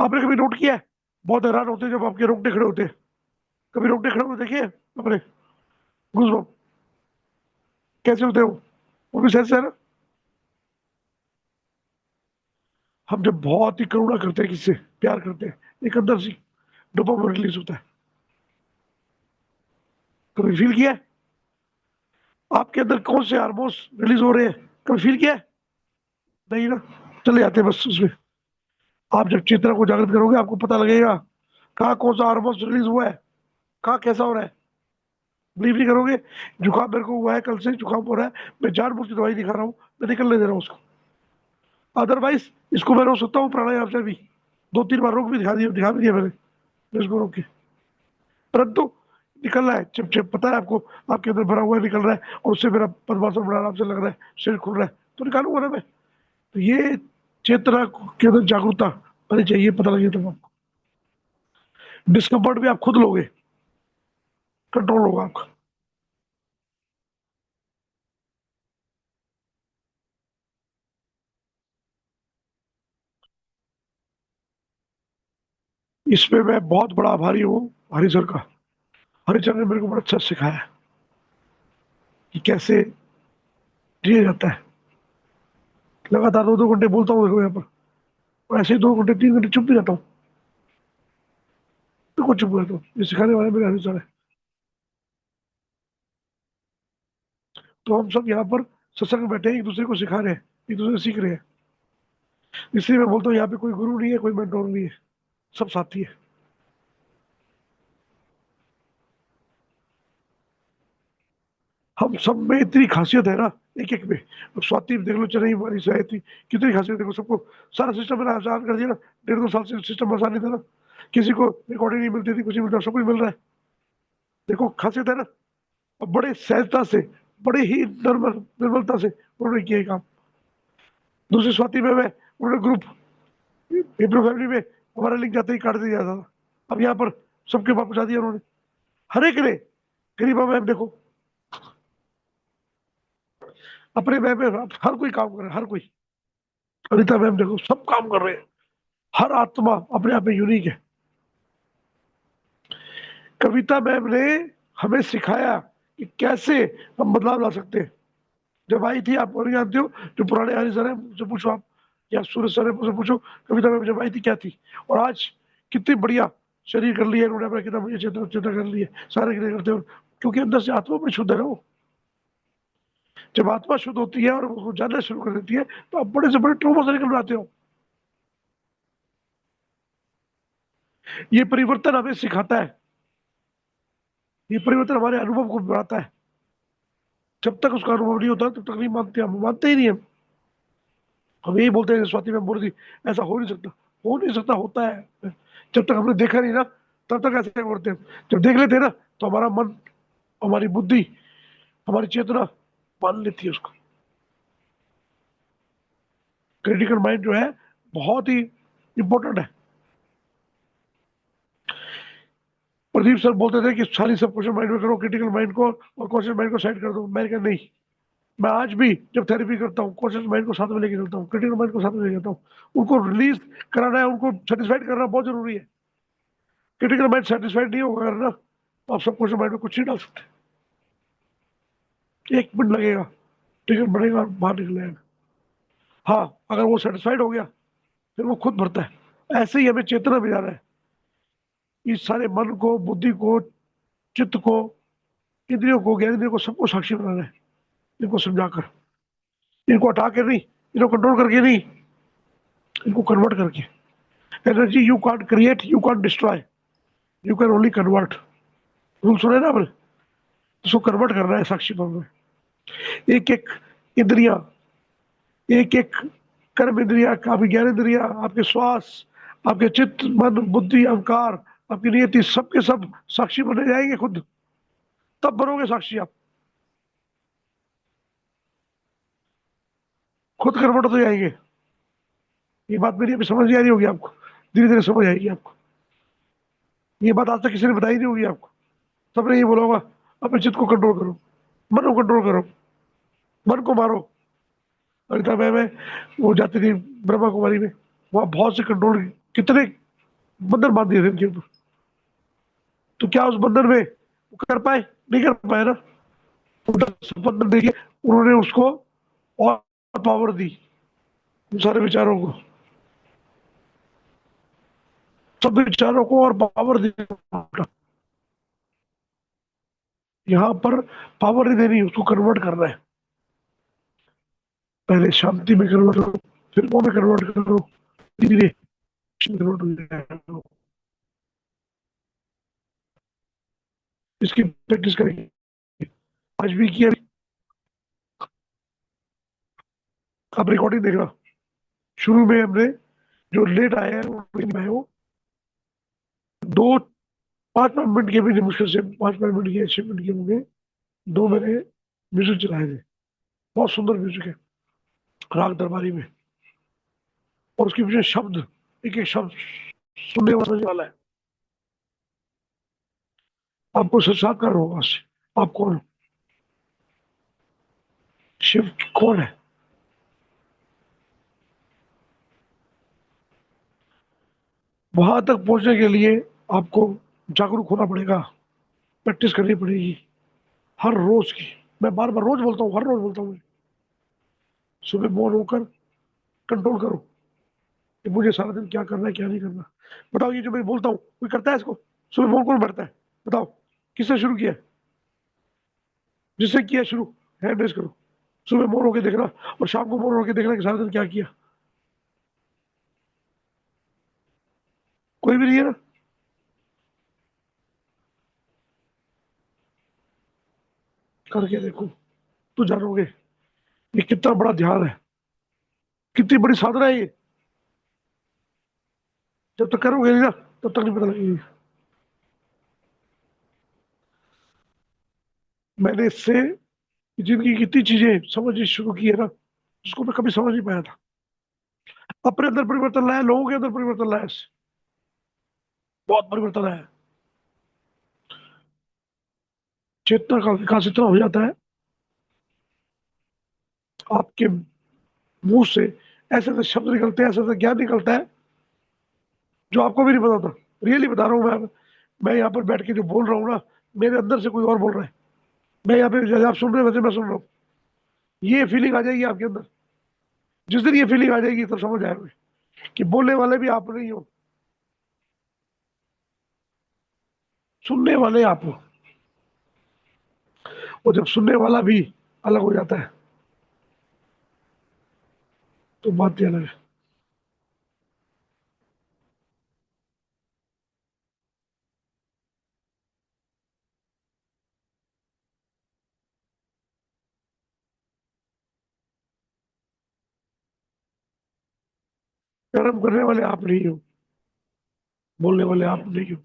आपने कभी नोट किया है? बहुत हैरान होते हैं जब आपके रोंगटे खड़े होते हैं। कभी रोंगटे खड़े होते देखिए अपने, गूज़बम्प कैसे होते हो? वो भी सेंस है ना। हम जब बहुत ही करुणा करते हैं, किससे प्यार करते हैं, एक अंदर से डोपामाइन रिलीज होता है। कभी फील किया है आपके अंदर कौन से हार्मोन्स रिलीज हो रहे हैं? कभी फील किया है? नहीं ना, चले जाते हैं बस उसमें। आप जब चेतना को जागृत करोगे, आपको पता लगेगा कहाँ कौन सा हार्मोन रिलीज हुआ है, कहाँ कैसा हो रहा है। बिलीव नहीं करोगे, जुकाम मेरे को हुआ है, कल से जुकाम हो रहा है, मैं जानबूझ के दवाई नहीं खा रहा हूँ, मैं निकलने दे रहा हूँ उसको। अदरवाइज इसको मैं रोक सकता हूँ प्राणायाम से भी, 2-3 बार रोक भी दिखा भी दिया मैंने इसको रोक के, परंतु निकल रहा है। जब पता है आपको आपके अंदर भरा हुआ है, निकल रहा है, और उससे मेरा पद्मासन बड़ा आराम से लग रहा है, शरीर खुल रहा है, तो निकालूंगा ना मैं। तो ये चेतना के अंदर जागरूकता आनी चाहिए, पता लगे तब आपको। डिस्कम्फर्ट भी आप खुद लोगे, कंट्रोल होगा आपका। इसमें मैं बहुत बड़ा आभारी हूँ हरि सर का। हरि सर ने मेरे को बड़ा अच्छा सिखाया है कि कैसे जिया जाता है। लगातार 2-2 घंटे बोलता हूँ देखो यहाँ पर, और ऐसे ही 2 घंटे 3 घंटे चुप भी रहता हूँ, तो कुछ चुप रहता हूँ। ये सिखाने वाले मेरे हरि सर है। तो हम सब यहाँ पर सत्संग में बैठे हैं, एक दूसरे को सिखा रहे हैं, एक दूसरे से सीख रहे हैं। इसलिए मैं बोलता हूँ यहाँ पे कोई गुरु नहीं है, कोई मेंटोर नहीं है, सब साथी है। हम सब में इतनी खासियत है ना, एक एक में। अब स्वाति देख लो, चेन्नई वाली साहित्य, कितनी खासियत देखो सबको। सारा सिस्टम मैंने आसान कर दिया ना, 1.5-2 साल से सिस्टम आसान नहीं था ना, किसी को रिकॉर्डिंग नहीं मिलती थी, कुछ नहीं मिलता, सब कुछ मिल रहा है। देखो खासियत है ना। और बड़े सहजता से, बड़े ही निर्मलता से उन्होंने किया ये काम। दूसरी स्वाति में उन्होंने ग्रुप हिब्रू फैमिली में हमारा लिंक जाते ही काट दिया था। अब यहाँ पर सबके पास पहुंचा दिया उन्होंने, हर एक ने। गरीबा मैम देखो, अपने मैम में हर कोई काम कर रहा है, हर कोई। अनिता मैम देखो, सब काम कर रहे हैं। हर आत्मा अपने आप में यूनिक है। कविता मैम ने हमें सिखाया कि कैसे हम बदलाव ला सकते हैं। जब आई थी, आप नहीं जानते हो, जो पुराने हरी सर है उनसे पूछो आप, या सूरज सर है उनसे पूछो, कविता मैम जब आई थी क्या थी, और आज कितनी बढ़िया शरीर कर लिया उन्होंने अपना, कितना बढ़िया चेतना चेतना कर लिया, सारे क्रिया करते हो, क्योंकि अंदर से आत्मा बड़ी शुद्ध है ना वो। जब आत्मा शुद्ध होती है और उसको जानना शुरू कर देती है, तो आप बड़े से बड़े ट्रॉमा से निकल आते हो। ये परिवर्तन हमें सिखाता है, ये परिवर्तन हमारे अनुभव को बढ़ाता है। जब तक उसका अनुभव नहीं होता तब तक नहीं मानते, हम मानते ही नहीं। हम यही बोलते हैं, स्वाति में बोल रही ऐसा हो नहीं सकता, हो नहीं सकता, होता है। जब तक हमने देखा नहीं ना, तब तक ऐसे करते हैं। जब देख लेते हैं ना, तो हमारा मन, हमारी बुद्धि, हमारी चेतना मान लेती है उसको। क्रिटिकल माइंड जो है बहुत ही इंपॉर्टेंट है। प्रदीप सर बोलते थे कि सारी सब क्वेश्चन माइंड में करो, क्रिटिकल माइंड को और कॉन्शियस माइंड को साइड कर दो। मैंने कहा नहीं, मैं आज भी जब थेरेपी करता हूँ, कॉन्शियस माइंड को साथ में लेके चलता हूँ, क्रिटिकल माइंड को साथ में लेके चलता हूँ। उनको रिलीज कराना है, उनको सेटिस्फाइड करना बहुत जरूरी है। क्रिटिकल माइंड सेटिस्फाइड नहीं होगा ना, तो आप सब क्वेश्चन माइंड में कुछ नहीं डाल सकते। 1 मिनट लगेगा, ट्रिगर बढ़ेगा और बाहर निकल जाएगा। हाँ, अगर वो सेटिस्फाइड हो गया, फिर वो खुद भरता है। ऐसे ही हमें चेतना भी जाना है, इस सारे मन को, बुद्धि को, चित्त को इंद्रियों को, ज्ञानेंद्रियों को, सबको साक्षी बनाना है, इनको समझाकर, इनको हटा के नहीं, इनको कंट्रोल करके नहीं, इनको कन्वर्ट करके। Energy you can't create, you can't destroy, you can only convert. Rule सुने ना आपने? इसको कन्वर्ट करना है साक्षी भाव में। एक एक इंद्रिया, एक एक कर्म इंद्रिया, आपकी ज्ञान इंद्रिया, आपके श्वास, आपके चित्त, मन, बुद्धि, अहंकार, आपकी नियति, सबके सब साक्षी बने जाएंगे खुद, तब बनोगे साक्षी आप। खुद कन्वर्ट हो जाएंगे। ये बात मेरी अभी समझ नहीं आ रही होगी आपको, धीरे धीरे समझ आएगी आपको। ये बात आज तक किसी ने बताई नहीं होगी आपको। सबने ये बोला होगा अपने चित्त को कंट्रोल करो, मन को कंट्रोल करो, मन को मारो। अनिता मैं वो जाती थी ब्रह्मा कुमारी में, वहां बहुत से कंट्रोल, कितने बंधन बांध दिए थे उनके ऊपर। तो क्या उस बंधन में कर पाए? नहीं कर पाए ना। बंधन देखिए, उन्होंने उसको और पावर दी, उन सारे विचारों को, सब विचारों को और पावर दी। यहां पर पावर नहीं देनी, उसको कन्वर्ट करना है। पहले शांति में कन्वर्ट करो, फिर वो में कन्वर्ट करो, धीरे कन्वर्ट हो जाएगा। इसकी प्रैक्टिस करेंगे, आज भी किया। आप रिकॉर्डिंग देखना, शुरू में हमने जो लेट आए हैं वो 5-5 मिनट के भी मुश्किल से 5-5 मिनट के 6 मिनट के होंगे। 2 मैंने म्यूजिक चलाए थे, बहुत सुंदर म्यूजिक है, राग दरबारी में, और उसके पीछे शब्द, एक एक शब्द सुनने वाला है। आपको साक्षात्कार होगा उससे। आप कौन हो? शिव कौन है? वहां तक पहुंचने के लिए आपको जागरूक होना पड़ेगा, प्रैक्टिस करनी पड़ेगी हर रोज की। मैं बार बार रोज बोलता हूँ, हर रोज बोलता हूँ। सुबह मौन होकर कंट्रोल करो कि मुझे सारा दिन क्या करना है, क्या नहीं करना। बताओ, ये जो मैं बोलता हूँ कोई करता है इसको? सुबह मौन कौन बैठता है? बताओ, किसने शुरू किया? जिससे किया शुरू, हैंड रेस करो। सुबह मौन होकर देखना और शाम को मौन होकर देखना कि सारा दिन क्या किया। कोई भी नहीं है ना? करके देखो तो जानोगे ये कितना बड़ा ध्यान है, कितनी बड़ी साधना है ये। जब तक करोगे नहीं ना, तब तक नहीं पता लगेगी। मैंने इससे जिंदगी की कितनी चीजें समझनी शुरू की है ना, जिसको मैं कभी समझ नहीं पाया था। अपने अंदर परिवर्तन लाया, लोगों के अंदर परिवर्तन लाया, इससे बहुत परिवर्तन आया। चेतना का विकास इतना हो जाता है, आपके मुंह से ऐसे ऐसे शब्द निकलते हैं, ऐसे ऐसे ज्ञान निकलता है जो आपको भी नहीं पता था। रियली बता रहा हूँ मैं यहाँ पर बैठ के जो बोल रहा हूँ ना, मेरे अंदर से कोई और बोल रहा है। मैं यहाँ पे जैसे आप सुन रहे हैं वैसे मैं सुन रहा हूँ। ये फीलिंग आ जाएगी आपके अंदर। जिस दिन ये फीलिंग आ जाएगी तब समझ आएगा कि बोलने वाले भी आप नहीं हो, सुनने वाले आप हो। और जब सुनने वाला भी अलग हो जाता है तो बात ही अलग है। कर्म करने वाले आप नहीं हो, बोलने वाले आप नहीं हो,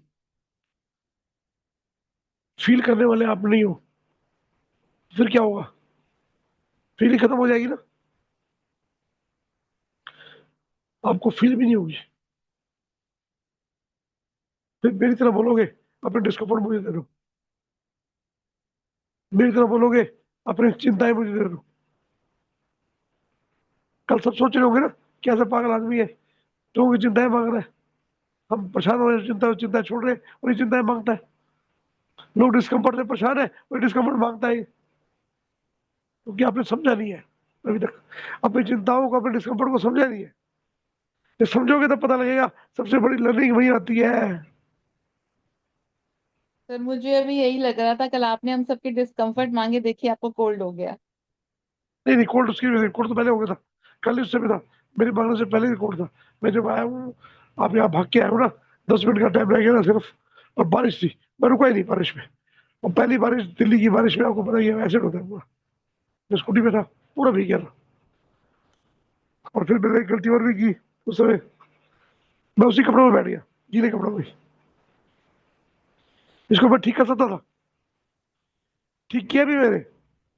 फील करने वाले आप नहीं हो। फिर क्या होगा? फीलिंग खत्म हो जाएगी ना, आपको फील भी नहीं होगी। फिर मेरी तरह बोलोगे अपने डिस्कम्फर्ट मुझे दे दो, मेरी तरह बोलोगे अपनी चिंताएं मुझे दे दो। कल सब सोच रहे होंगे ना कैसे पागल आदमी है जो की चिंताएं मांग रहा है। हम परेशान हो रहे, चिंता छोड़ रहे और ये चिंताएं मांगता है। लोग डिस्कम्फर्ट से परेशान है, वो डिस्कम्फर्ट मांगता है, क्योंकि आपने समझा नहीं है अभी तक। अपनी चिंताओं को, अपने डिस्कम्फर्ट को समझा नहीं है। जब समझोगे तब पता लगेगा। सबसे बड़ी लर्निंग वही आती है।
सर मुझे अभी यही लग रहा था, कल आपने हम सबके डिस्कम्फर्ट मांगे, देखिए आपको कोल्ड हो गया।
नहीं नहीं, कोल्ड उसकी वजह से, कोल्ड तो पहले हो गया था, कल ही उससे भी था, मेरे भागने से पहले ही कोल्ड था। मैं जब आया हूँ, आप यहाँ भाग के आए हो ना, 10 मिनट का टाइम रह गया ना सिर्फ, और बारिश थी, मैं रुका ही नहीं बारिश में। और पहली बारिश दिल्ली की बारिश में आपको पता ही है ऐसे होता है पूरा, मैं स्कूटी में था, पूरा भीग गया था। और फिर मैंने एक गलती और भी की उस समय, मैं उसी कपड़ों में बैठ गया, गीले कपड़ों में। इसको मैं ठीक कर सकता था, ठीक किया भी मैंने,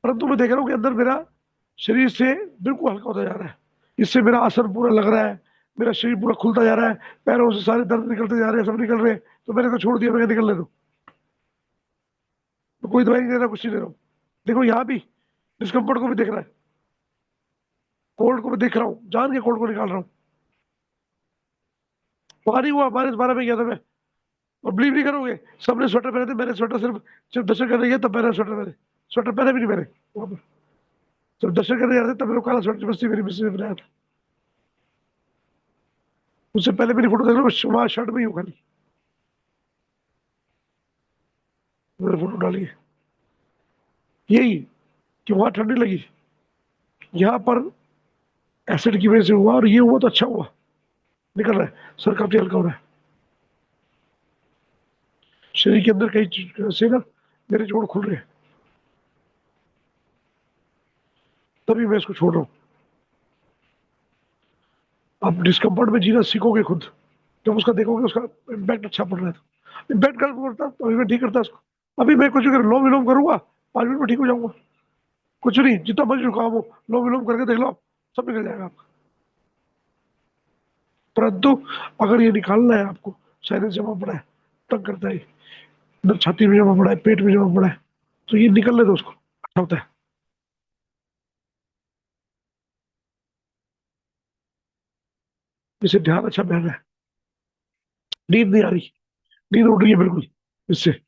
परंतु मैं देख रहा हूँ कि अंदर मेरा शरीर से बिल्कुल हल्का होता जा रहा है, इससे मेरा असर पूरा लग रहा है, मेरा शरीर पूरा खुलता जा रहा है, पैरों से सारे दर्द निकलते जा रहे हैं, सब निकल रहे हैं। तो मैंने तो छोड़ दिया, मैं निकलने दो, तो कोई दवाई नहीं दे रहा, कुछ नहीं दे रहा हूँ। देखो यहाँ भी डिस्कम्फर्ट को भी देख रहा है, कोल्ड को भी देख रहा हूँ, जान के कोल्ड को निकाल रहा हूँ। वहां नहीं हुआ, बारिश 12 में गया था मैं, और बिलीव नहीं करोगे, सबने स्वेटर पहने थे, मैंने स्वेटर सिर्फ सिर्फ दर्शन करने गया तब मैंने स्वेटर, मैंने स्वेटर पहने भी नहीं मैंने वहां पर, जब दर्शन करने जा रहे थे तब मेरे को काला स्वेटर बस्ती मेरी मिस्सी ने बनाया था। उससे पहले मेरी फोटो देख लो, वहां शर्ट में ही हूँ खाली, मैंने फोटो डाली है। यही कि वहां ठंडी लगी, यहाँ पर एसिड की वजह से हुआ, और ये हुआ तो अच्छा हुआ, निकल रहा है, सर काफी हल्का हो रहा है। शरीर के अंदर कई चीज से ना मेरे जोड़ खुल रहे हैं, तभी मैं इसको छोड़ रहा हूँ। आप डिस्कम्फर्ट में जीना सीखोगे खुद, जब उसका देखोगे उसका इम्पैक्ट अच्छा पड़ रहा है, तो इम्पैक्ट गलत करता तो अभी मैं ठीक करता उसको। अभी मैं कुछ अगर लोम विलोम करूंगा, 5 मिनट में ठीक हो जाऊंगा, कुछ नहीं, जितना मर्जी जुकाम हो, लोम विलोम करके देख लो, सब निकल जाएगा आपका। परंतु अगर ये निकालना है आपको, साइनस जमा पड़ा है, तंग करता है, अंदर छाती में जमा पड़ा है, पेट में जमा पड़ा है, तो ये निकलने दो उसको, अच्छा होता है। इससे ध्यान अच्छा बह रहा है, नींद नहीं आ रही, नींद उड़ रही है बिल्कुल, इससे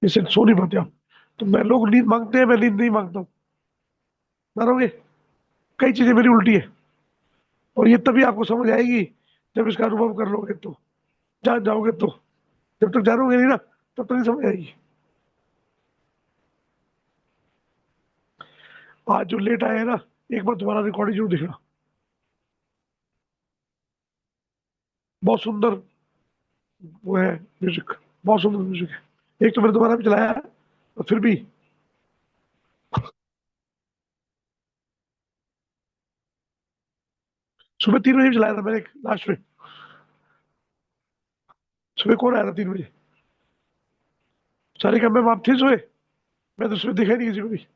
इससे सो नहीं पाते आप। तो मैं, लोग नींद मांगते हैं, मैं नींद नहीं मांगता हूँ, मानोगे, कई चीजें मेरी उल्टी है, और ये तभी आपको समझ आएगी जब इसका अनुभव कर लोगे, तो जान जाओगे तो, जब तक जानोगे नहीं ना तब तक नहीं समझ आएगी। आज जो लेट आए हैं ना, एक बार दोबारा रिकॉर्डिंग जरूर देखना, बहुत सुंदर वो है म्यूजिक, बहुत सुंदर म्यूजिक है। एक तो मैंने दोबारा भी चलाया है, और फिर भी सुबह 3 बजे भी चलाया था मैंने लास्ट में, सुबह कौन आया था 3 बजे, सारे काम में आप थे सोए, मैं तो सुबह देखा ही नहीं किसी को भी।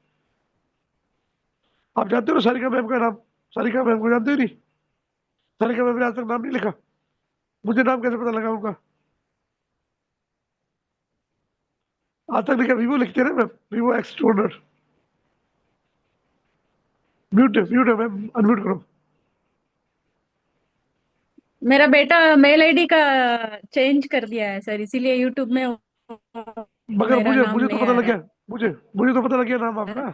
आप जानते हो ना सारिका मैम का नाम, सारिका मैम को जानते हो नहीं, सारिका मैम ने आज तक नाम नहीं लिखा, मुझे नाम कैसे पता लगा उनका, आज तक लिखा वीवो लिखते हैं ना मैम, वीवो X200। म्यूट है मैम, अनम्यूट करो।
मेरा बेटा मेल आईडी का चेंज कर दिया है सर, इसीलिए यूट्यूब में
मगर
मेरा
मुझे
नाम
मुझे तो
नहीं
पता
आ
लग
रहा
गया, मुझे मुझे तो पता लग गया नाम आपका,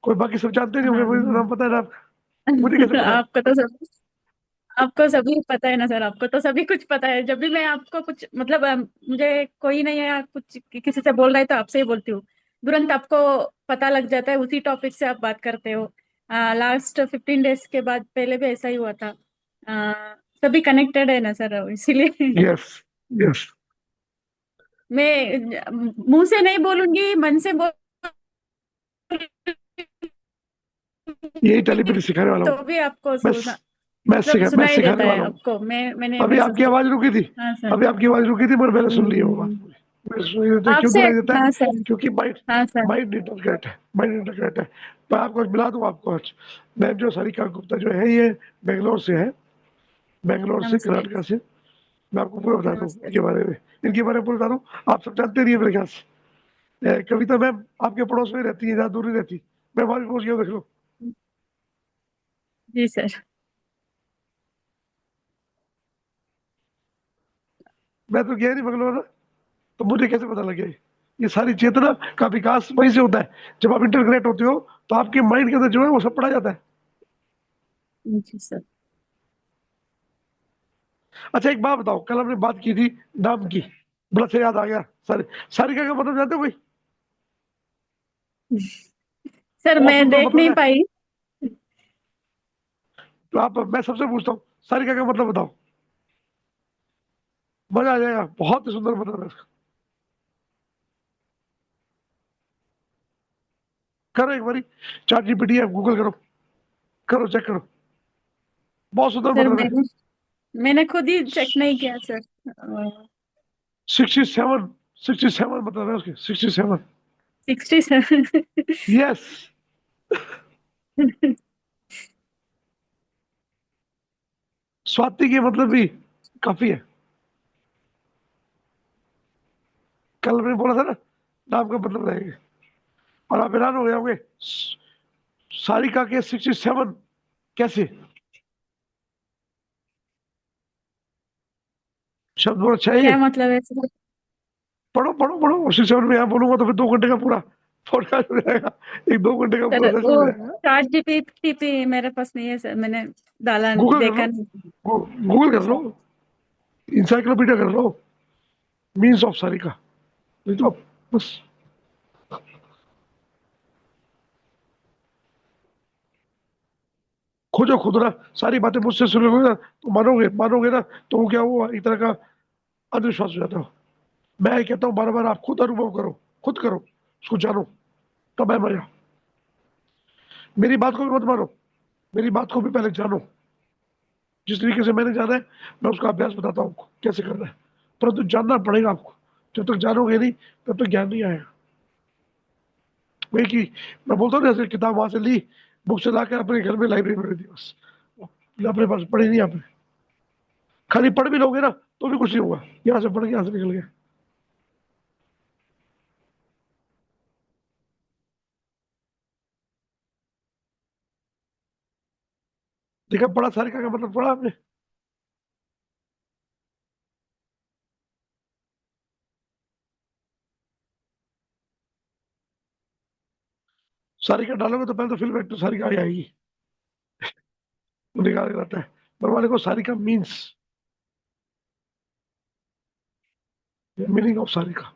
कोई बाकी सब जानते नहीं
है।
होंगे, मुझे तो नाम पता है ना आपका, मुझे कैसे पता है?
आपको सभी पता है ना सर, आपको तो सभी कुछ पता है। जब भी मैं आपको कुछ मतलब मुझे कोई नहीं है, कुछ किसी से बोल रहा है तो आपसे ही बोलती हूँ, तुरंत आपको पता लग जाता है, उसी टॉपिक से आप बात करते हो। लास्ट 15 डेज के बाद पहले भी ऐसा ही हुआ था। सभी कनेक्टेड है ना सर, इसीलिए
यस यस,
मैं मुंह से नहीं बोलूंगी, मन से बोल
यही टेलीपैथी सिखाने वाला हूँ
तो भी आपको
मैं
सुना,
मैं
मतलब
मैं
सुनाई
सिखाने
देता है
वाला हूँ।
आपको। मैंने
अभी
महसूस
आपकी आवाज रुकी थी,
किया। हाँ सर।
अभी आपकी आवाज रुकी थी, मगर मैंने सुन ली है वो बात
हम्म,
पूरी। मैंने सुनी देता है, क्यों
आपसे।
सुनाई देता
हाँ
है?
सर।
क्योंकि माइंड
हाँ सर।
माइंड इंटरग्रेट है, माइंड इंटरग्रेट है। मैं आपको आज मिला दूँ, आपको आज मैम जो सारिका गुप्ता जो है, ये बेंगलोर से है, बेंगलोर से,
नमस्ते।
कर्नाटका से। मैं आपको पूरा बता दूँ
नमस्ते।
इनके बारे में, इनके बारे में पूरा बता दूँ। आप सब जानते नहीं है मेरे ख्याल से। कविता मैम आपके पड़ोस में रहती है, ज्यादा दूर नहीं रहती, मैं वहां भी पहुंच गया, देख लो।
जी सर।
मैं तो गया नहीं बंगलोर ना, तो मुझे कैसे पता लग गया ये सारी चेतना का विकास वहीं से होता है, जब आप इंटरग्रेट होते हो तो आपके माइंड के अंदर जो है वो सब पढ़ा जाता है।
जी सर।
अच्छा एक बात बताओ, कल हमने बात की थी नाम की, बड़ा अच्छा याद आ गया। सारिका का मतलब जानते हो कोई?
सर
बहुत
मैं
सुंदर
देख
मतलब
नहीं
है।
पाई।
तो आप, मैं सबसे पूछता हूँ, सारिका का मतलब बताओ, मजा आ जाएगा। बहुत ही सुंदर मतलब है इसका। करो एक बारी, चैट जीपीटी है, गूगल करो, करो चेक करो, बहुत सुंदर
सर
मतलब है।
मैंने खुद ही चेक नहीं किया सर।
67, 67 मतलब है उसके, 67।
67।
यस। स्वाति के मतलब भी काफी है। कल मैंने बोला था ना, नाम का मतलब रहेंगे। और आप हैरान हो गए होंगे, सारिका के 67 कैसे? शब्द बहुत अच्छा है ये।
क्या मतलब है सर?
पढ़ो पढ़ो पढ़ो, 67 में यहाँ बोलूंगा तो फिर 2 घंटे का पूरा पॉडकास्ट हो जाएगा। एक 2 घंटे का
सर
पूरा सेशन हो
वो
जाएगा।
चार्ट जीपीटी पे मेरे पास नहीं है सर, मैंने डाला
गूगल कर लो,
देखा नहीं।
गूगल कर लो, इंसाइक्लोपीडिया कर लो, मीन्स ऑफ सारिका, नहीं तो बस। खोजो खुद ना, सारी बातें मुझसे सुनोगे ना तो मानोगे, मानोगे ना तो वो क्या हुआ, एक तरह का अंधविश्वास हो जाता हो। मैं कहता हूँ बार बार, आप खुद अनुभव करो, खुद करो, उसको जानो, तब है मजा। मेरी बात को भी मत मानो, मेरी बात को भी पहले जानो। जिस तरीके से मैंने जाना है, मैं उसका अभ्यास बताता हूँ आपको कैसे करना है, परंतु जानना पड़ेगा आपको। जब तक जानोगे नहीं तब तक ज्ञान नहीं आएगा। वही कि मैं बोलता हूँ जैसे किताब वहां से ली, बुक से लाकर अपने घर में लाइब्रेरी में रख दी, बस अपने पास पढ़ी नहीं आपने। खाली पढ़ भी लोगे ना तो भी कुछ नहीं होगा, यहाँ से पढ़ के यहाँ से निकल गया। देखा, पढ़ा सारिका का मतलब पढ़ा आपने? सारिका डालोगे तो पहले तो फिल्म एक्टर सारिका ही आएगी, वो निकाल के रहता है। पर वाले को Sarika means, meaning of Sarika.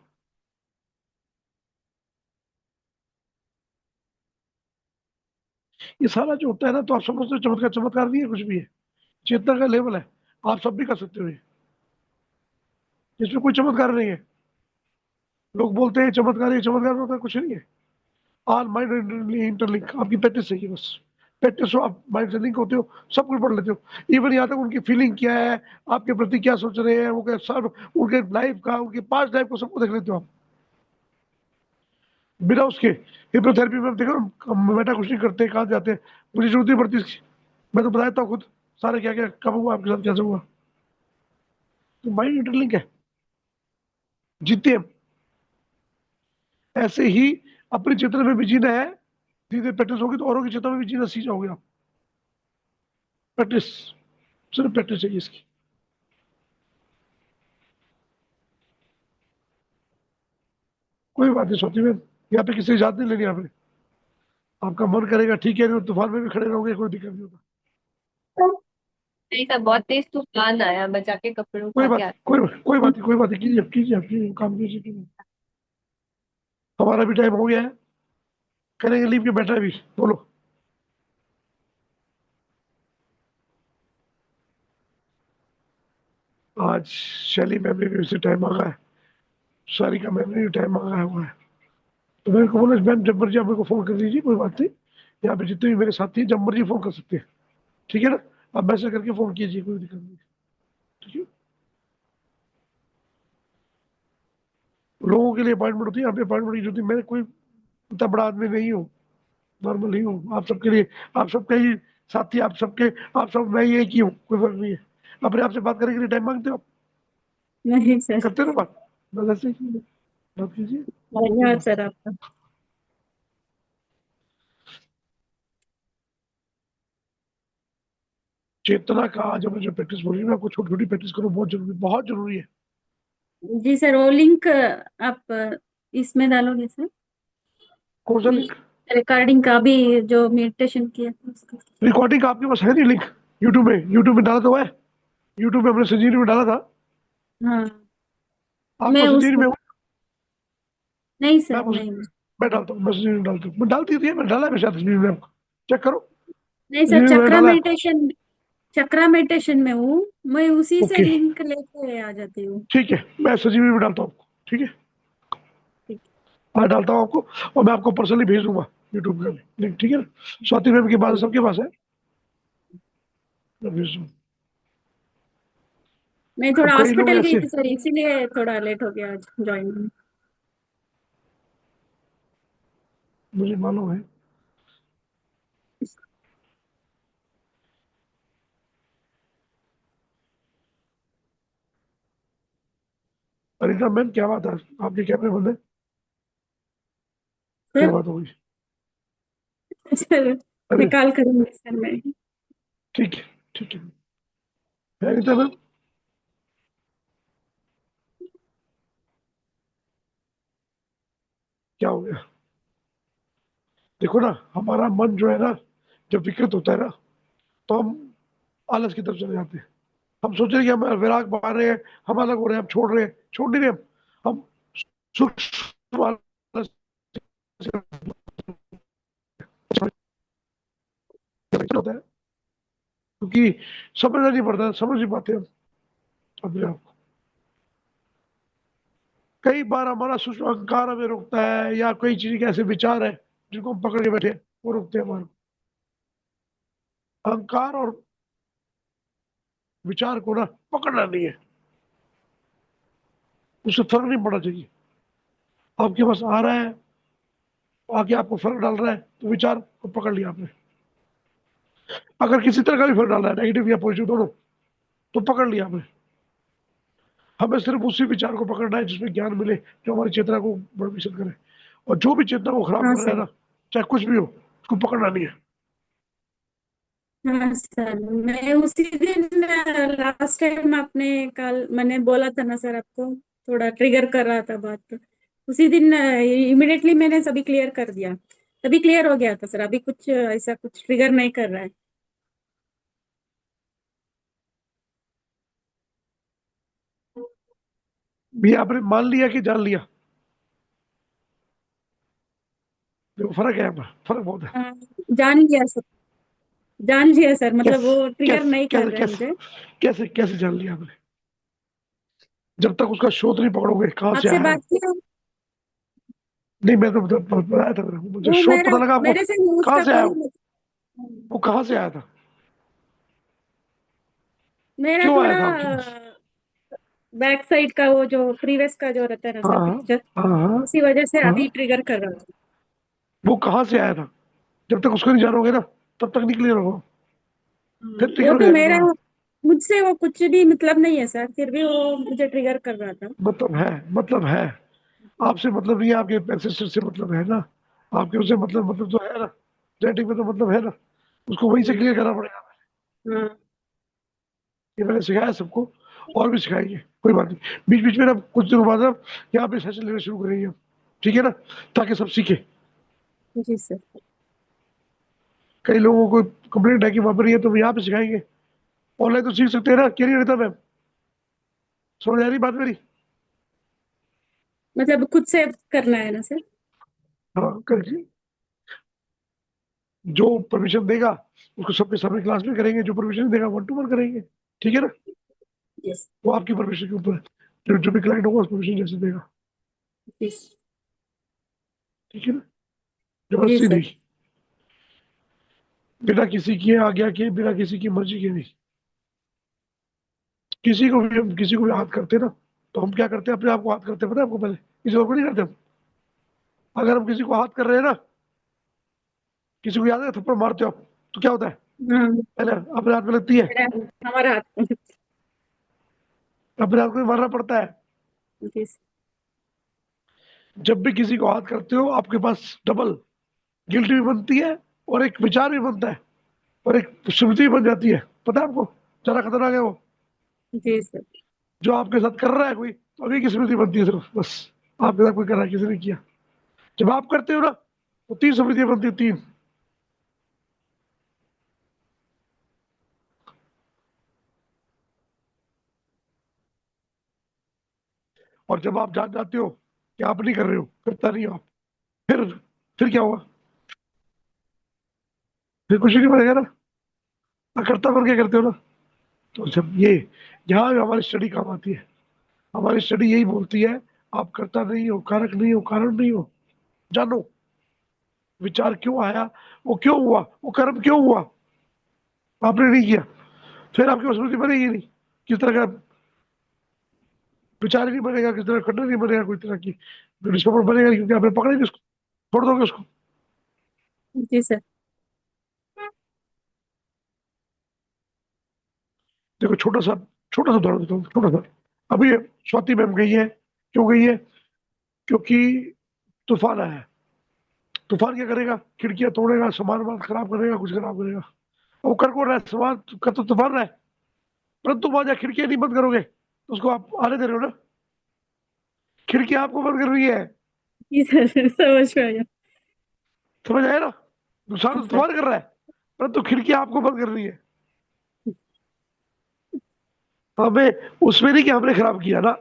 ये सारा जो होता है ना, तो आप समझते हो चमत्कार, चमत्कार नहीं है कुछ भी है, चेतना का लेवल है। आप सब भी कर सकते हो ये, इसमें कोई चमत्कार नहीं है। लोग बोलते हैं चमत्कार, ये चमत्कार होता है, कुछ नहीं है। ऑल माइंड इंटरलिंक, आपकी प्रैक्टिस चाहिए बस। प्रैक्टिस हो, आप माइंड से लिंक होते हो, सब कुछ पढ़ लेते हो। इवन यहाँ तक उनकी फीलिंग क्या है, आपके प्रति क्या सोच रहे हैं, वो क्या सब, उनके लाइफ का, उनके पास्ट लाइफ को सबको देख लेते हो आप, बिना उसके। हिप्नोथेरेपी में देखो, हम बेटा कुछ नहीं करते, कहाँ जाते हैं, मुझे जरूरत नहीं पड़ती इसकी। मैं तो बताता हूँ खुद सारे क्या क्या कब हुआ आपके साथ, कैसे हुआ। तो माइंड इंटरलिंक है, जीते हम। ऐसे ही अपनी चेतना में भी जीना है। धीरे धीरे प्रैक्टिस होगी तो औरों की चेतना में भी जीना सीख जाओगे आप। प्रैक्टिस, सिर्फ प्रैक्टिस चाहिए इसकी। कोई बात नहीं सोती में, यहाँ पे किसी इजाजत नहीं लेनी आपने। आपका मन करेगा ठीक है, नहीं तो तूफान में भी खड़े रहोगे, कोई दिक्कत नहीं होता।
नहीं था, बहुत तेज तूफान आया, मैं जाके कपड़े
कोई
उठा के
बात,
आती
कोई
हूँ।
बात नहीं, कोई बात नहीं, कीजिए कीजिए, आप कीजिए, काम कीजिए कीजिए। हमारा भी टाइम हो गया है, करेंगे लीव के, बैठा है भी, बोलो। आज शैली मैम ने भी उसे टाइम मांगा है, सारिका मैम ने भी टाइम मांगा हुआ है। तो मेरे को बोला, मैम जब मर्जी आप मेरे को फोन कर दीजिए, कोई बात नहीं। यहाँ पे जितने भी मेरे साथी हैं, जब मर्जी फोन कर सकते हैं, ठीक है ना? आप मैसेज करके फोन कीजिए, कोई दिक्कत नहीं, ठीक है? लोगों के लिए अपॉइंटमेंट होती है, यहाँ पे अपॉइंटमेंट नहीं होती। मैं कोई इतना बड़ा आदमी नहीं हूँ, नॉर्मल ही हूँ आप सबके लिए। आप सबके ही साथी, आप सबके, आप सब, मैं ये की हूँ, कोई फर्क नहीं है। अपने आप से बात करने के लिए टाइम मांगते हो आप?
नहीं सर।
करते हो ना बात, बस ऐसे ही बात कीजिए।
धन्यवाद सर आपका।
चेतना का जब मुझे प्रैक्टिस बोली ना, आपको छोटी छोटी प्रैक्टिस करो, बहुत जरूरी, बहुत जरूरी है।
जी सर, वो लिंक आप इसमें डालोगे सर?
कौन सा लिंक?
रिकॉर्डिंग का भी जो मेडिटेशन किया था उसका।
रिकॉर्डिंग का आपके पास है नहीं लिंक? यूट्यूब में, यूट्यूब में डाला तो है, यूट्यूब में हमने संजीवनी में डाला था।
हाँ मैं
आपको सजीव
उसको
में हूँ।
नहीं
मैं
सर
उस
नहीं।
मैं डालता हूँ, मैं सजीव में डालता हूँ, मैं डालती थी, मैं डाला है, मैं शायद सजीव में आपको चेक करो।
नहीं सर,
सजीव में मैंने
चक्रा
डाला है।
मेडिटेशन, चक्रा मेडिटेशन में हूँ। मैं उसी से
ओके
लिंक लेके आ जाती हूँ।
ठीक है, मैं सजीवी में डालता हूँ आपको, ठीक है।
ठीक।
मैं डालता हूँ आपको, और मैं आपको पर्सनली भेज दूंगा यूट्यूब का लिंक, ठीक है ना। स्वाति मैम के पास, सबके पास है, मैं भेज दूंगा।
मैं
अब
थोड़ा
कई लोग
हॉस्पिटल गई
ऐसे,
थी सर, इसीलिए थोड़ा लेट हो गया आज ज्वाइन में।
मुझे मालूम है। अरिता मैम क्या बात है, आपके कैमरे बंद है, क्या बात हो गई?
सर मैं
अरे
कॉल करूंगी सर मैं।
ठीक है, ठीक है। अरिता मैम क्या हो गया? देखो ना, हमारा मन जो है ना, जब विकृत होता है ना, तो हम आलस की तरफ चले जाते हैं। हम सोच रहे हैं कि हम विराग पा रहे हैं, हम अलग हो रहे हैं, हम छोड़ रहे हैं, छोड़ नहीं रहे हम सूक्ष्म आलस होता है, क्योंकि समझना नहीं पड़ता, समझ नहीं पाते हम अपने आप को। कई बार हमारा सूक्ष्म अहंकार हमें रोकता है, या कोई चीज के ऐसे विचार है जिनको हम पकड़ के बैठे हैं, वो रोकते हैं हमारे को। अहंकार और विचार को ना पकड़ना नहीं है, उससे फर्क नहीं पड़ना चाहिए। आपके पास आ रहा है, आके आपको फर्क डाल रहा है, तो विचार को पकड़ लिया आपने। अगर किसी तरह का भी फर्क डाल रहा है, नेगेटिव या पॉजिटिव दोनों, तो पकड़ लिया आपने। हमें सिर्फ उसी विचार को पकड़ना है जिसमें ज्ञान मिले, जो हमारी चेतना को बड़विषद करे। और जो भी चेतना को खराब
हाँ
कर रहा है
सर।
ना, चाहे कुछ भी हो, उसको पकड़ना नहीं है।
हाँ सर, मैं उसी दिन लास्ट टाइम आपने कल मैंने बोला था ना सर आपको, थोड़ा ट्रिगर कर रहा था बात। उसी दिन इमिडिएटली मैंने सभी क्लियर कर दिया, तभी क्लियर हो गया था सर। अभी कुछ ऐसा कुछ ट्रिगर नहीं कर रहा है।
भी आपने मान लिया कि जान लिया? देखो फर्क है, यहाँ पर फर्क बहुत है।
हाँ, जान लिया सर, जान लिया सर, मतलब
कैसे
वो ट्रिगर
कैसे
नहीं कर
कैसे
रहे
कैसे
मुझे।
कैसे कैसे जान लिया आपने? जब तक उसका शोध नहीं पकड़ोगे, कहाँ से
आपसे
आया
बात
वो?
किया,
नहीं, मैं तो बताया था मुझे
वो
शोध
मेरा
पता लगा आपको?
मेरे से
कहाँ
उसका
से आया
कोई
वो? वो कहाँ से आया था?
मेरा
क्यों आया
थोड़ा
था आपके पास?
बैक साइड का वो जो प्रीवियस का जो रहता है ना सर
हाँ
पिक्चर,
हाँ हाँ
उसी वजह से
हाँ।
अभी ट्रिगर कर रहा था।
वो कहाँ से आया था? जब तक उसको नहीं जानोगे ना, तब तक नहीं क्लियर होगा, फिर
वो
क्लियर हो
तो
जाएगा
मेरा,
तुम्हारा।
मुझसे वो कुछ भी मतलब नहीं है सर, फिर भी वो मुझे ट्रिगर कर रहा था।
मतलब है, आपसे मतलब नहीं है, आपके एंसेस्टर से मतलब है ना, आपके उससे मतलब तो है ना, जेनेटिक में तो मतलब है ना, उसको वहीं से
हम्म,
क्लियर करना पड़ेगा।
हाँ।
ये मैंने सिखाया सबको, और भी सिखाएंगे, कोई बात नहीं। बीच बीच में ना कुछ दिनों बाद ना यहाँ पे सेशन लेना शुरू करेंगे हम, ठीक है ना, ताकि सब सीखे।
जी सर।
कई लोगों को कंप्लेंट है कि वहां पर ये तो यहाँ पे सिखाएंगे, ऑनलाइन तो सीख सकते हैं ना, क्लियर रहता मैम, समझ आ रही बात मेरी?
मतलब खुद से करना है ना सर।
हाँ करके, जो परमिशन देगा उसको सबके सामने क्लास में करेंगे, जो परमिशन देगा 1 to 1 करेंगे, ठीक है ना।
यस।
वो आपकी परमिशन के ऊपर है, जो भी क्लाइंट होगा उस परमिशन जैसे देगा,
यस।
ठीक है ना।
जी
जबरदस्ती
सर।
नहीं, बिना किसी की आज्ञा के, बिना किसी की मर्जी के नहीं। किसी को भी हम किसी को भी हाथ करते हैं ना, तो हम क्या करते हैं, अपने आप को हाथ करते हैं, पता है आपको? पहले किसी और को नहीं करते हम। अगर हम किसी को हाथ कर रहे हैं ना, किसी को याद है थप्पड़ मारते हो आप, तो क्या होता है?
हाँ,
पहले अपने हाथ में लगती है,
हमारा हाथ।
अपने हाथ को भी मारना पड़ता है।
जी सर।
जब भी किसी को हाथ करते हो, आपके पास डबल गिल्ट भी बनती है, और एक विचार भी बनता है, और एक स्मृति भी बन जाती है, पता है आपको? ज्यादा खतरनाक है वो।
जी सर।
जो आपके साथ कर रहा है कोई, तो अभी की स्मृति बनती है सिर्फ, बस आपके साथ कोई कर रहा है, किसी ने किया। जब आप करते हो ना, तो 3 स्मृतियां बनती है, 3। और जब आप जान जाते हो कि आप नहीं कर रहे हो, करता नहीं हो आप, फिर क्या होगा? फिर कुछ नहीं बनेगा ना, करता बन के करते हो ना। तो जब ये यहाँ हमारी स्टडी काम आती है, हमारी स्टडी यही बोलती है आप करता नहीं हो, कारक नहीं हो, कारण नहीं हो। जानो विचार क्यों आया, वो क्यों हुआ, वो कर्म क्यों हुआ, आपने नहीं किया, फिर आपकी स्मृति बनेगी नहीं। किस तरह का विचार ही नहीं बनेगा, किस तरह खंडन नहीं बनेगा, कोई तरह की डिस्कम्फर्ट बनेगा, क्योंकि आपने पकड़े नहीं उसको, छोड़ दोगे उसको।
जी सर।
देखो छोटा सा उदाहरण देता हूँ, छोटा सा। अभी स्वाति मैम गई है, क्यों गई है? क्योंकि तूफान आया है। तूफान क्या करेगा? खिड़कियां तोड़ेगा, सामान खराब करेगा, कुछ खराब करेगा। वो कर कौन रहा है? सामान कर तो तूफान रहा है, परंतु वहां जहाँ खिड़कियां नहीं बंद करोगे तो उसको आप आने दे रहे हो ना, खिड़कियां आपको बंद कर रही है।
जी सर, समझ में आया।
समझ आया ना? नुकसान तो तूफान कर रहा है, परंतु खिड़कियां आपको बंद कर रही है। हमें उसमें नहीं कि हमने खराब किया ना,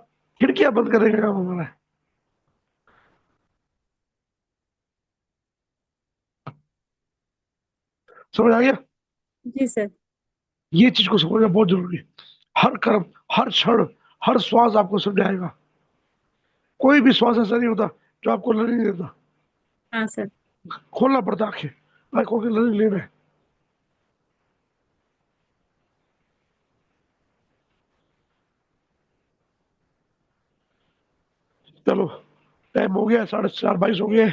खिड़कियां बंद करने का काम हमारा है। समझ आ गया?
जी सर।
ये चीज को समझना बहुत जरूरी है। हर कर्म, हर क्षण, हर श्वास आपको समझाएगा। कोई भी श्वास ऐसा नहीं होता जो आपको लर्निंग देता।
हाँ सर।
खोलना पड़ता आंखें, आंखों की लर्निंग लेना है। चलो टाइम हो गया, 4:30 हो गए,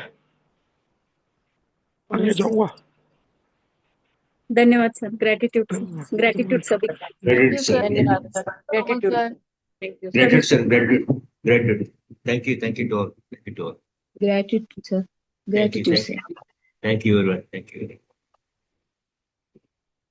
आगे जाऊंगा।
धन्यवाद सर, ग्रेटिट्यूड सभी।
थैंक यू सर,
धन्यवाद sir, gratitude.
Sir.
Thank you
Gratitude, sir. Gratitude. Thank you to all. Thank you to all.
Gratitude, sir.
Thank you,
Gratitude,
thank
sir.
you. Thank you, everyone. Thank you.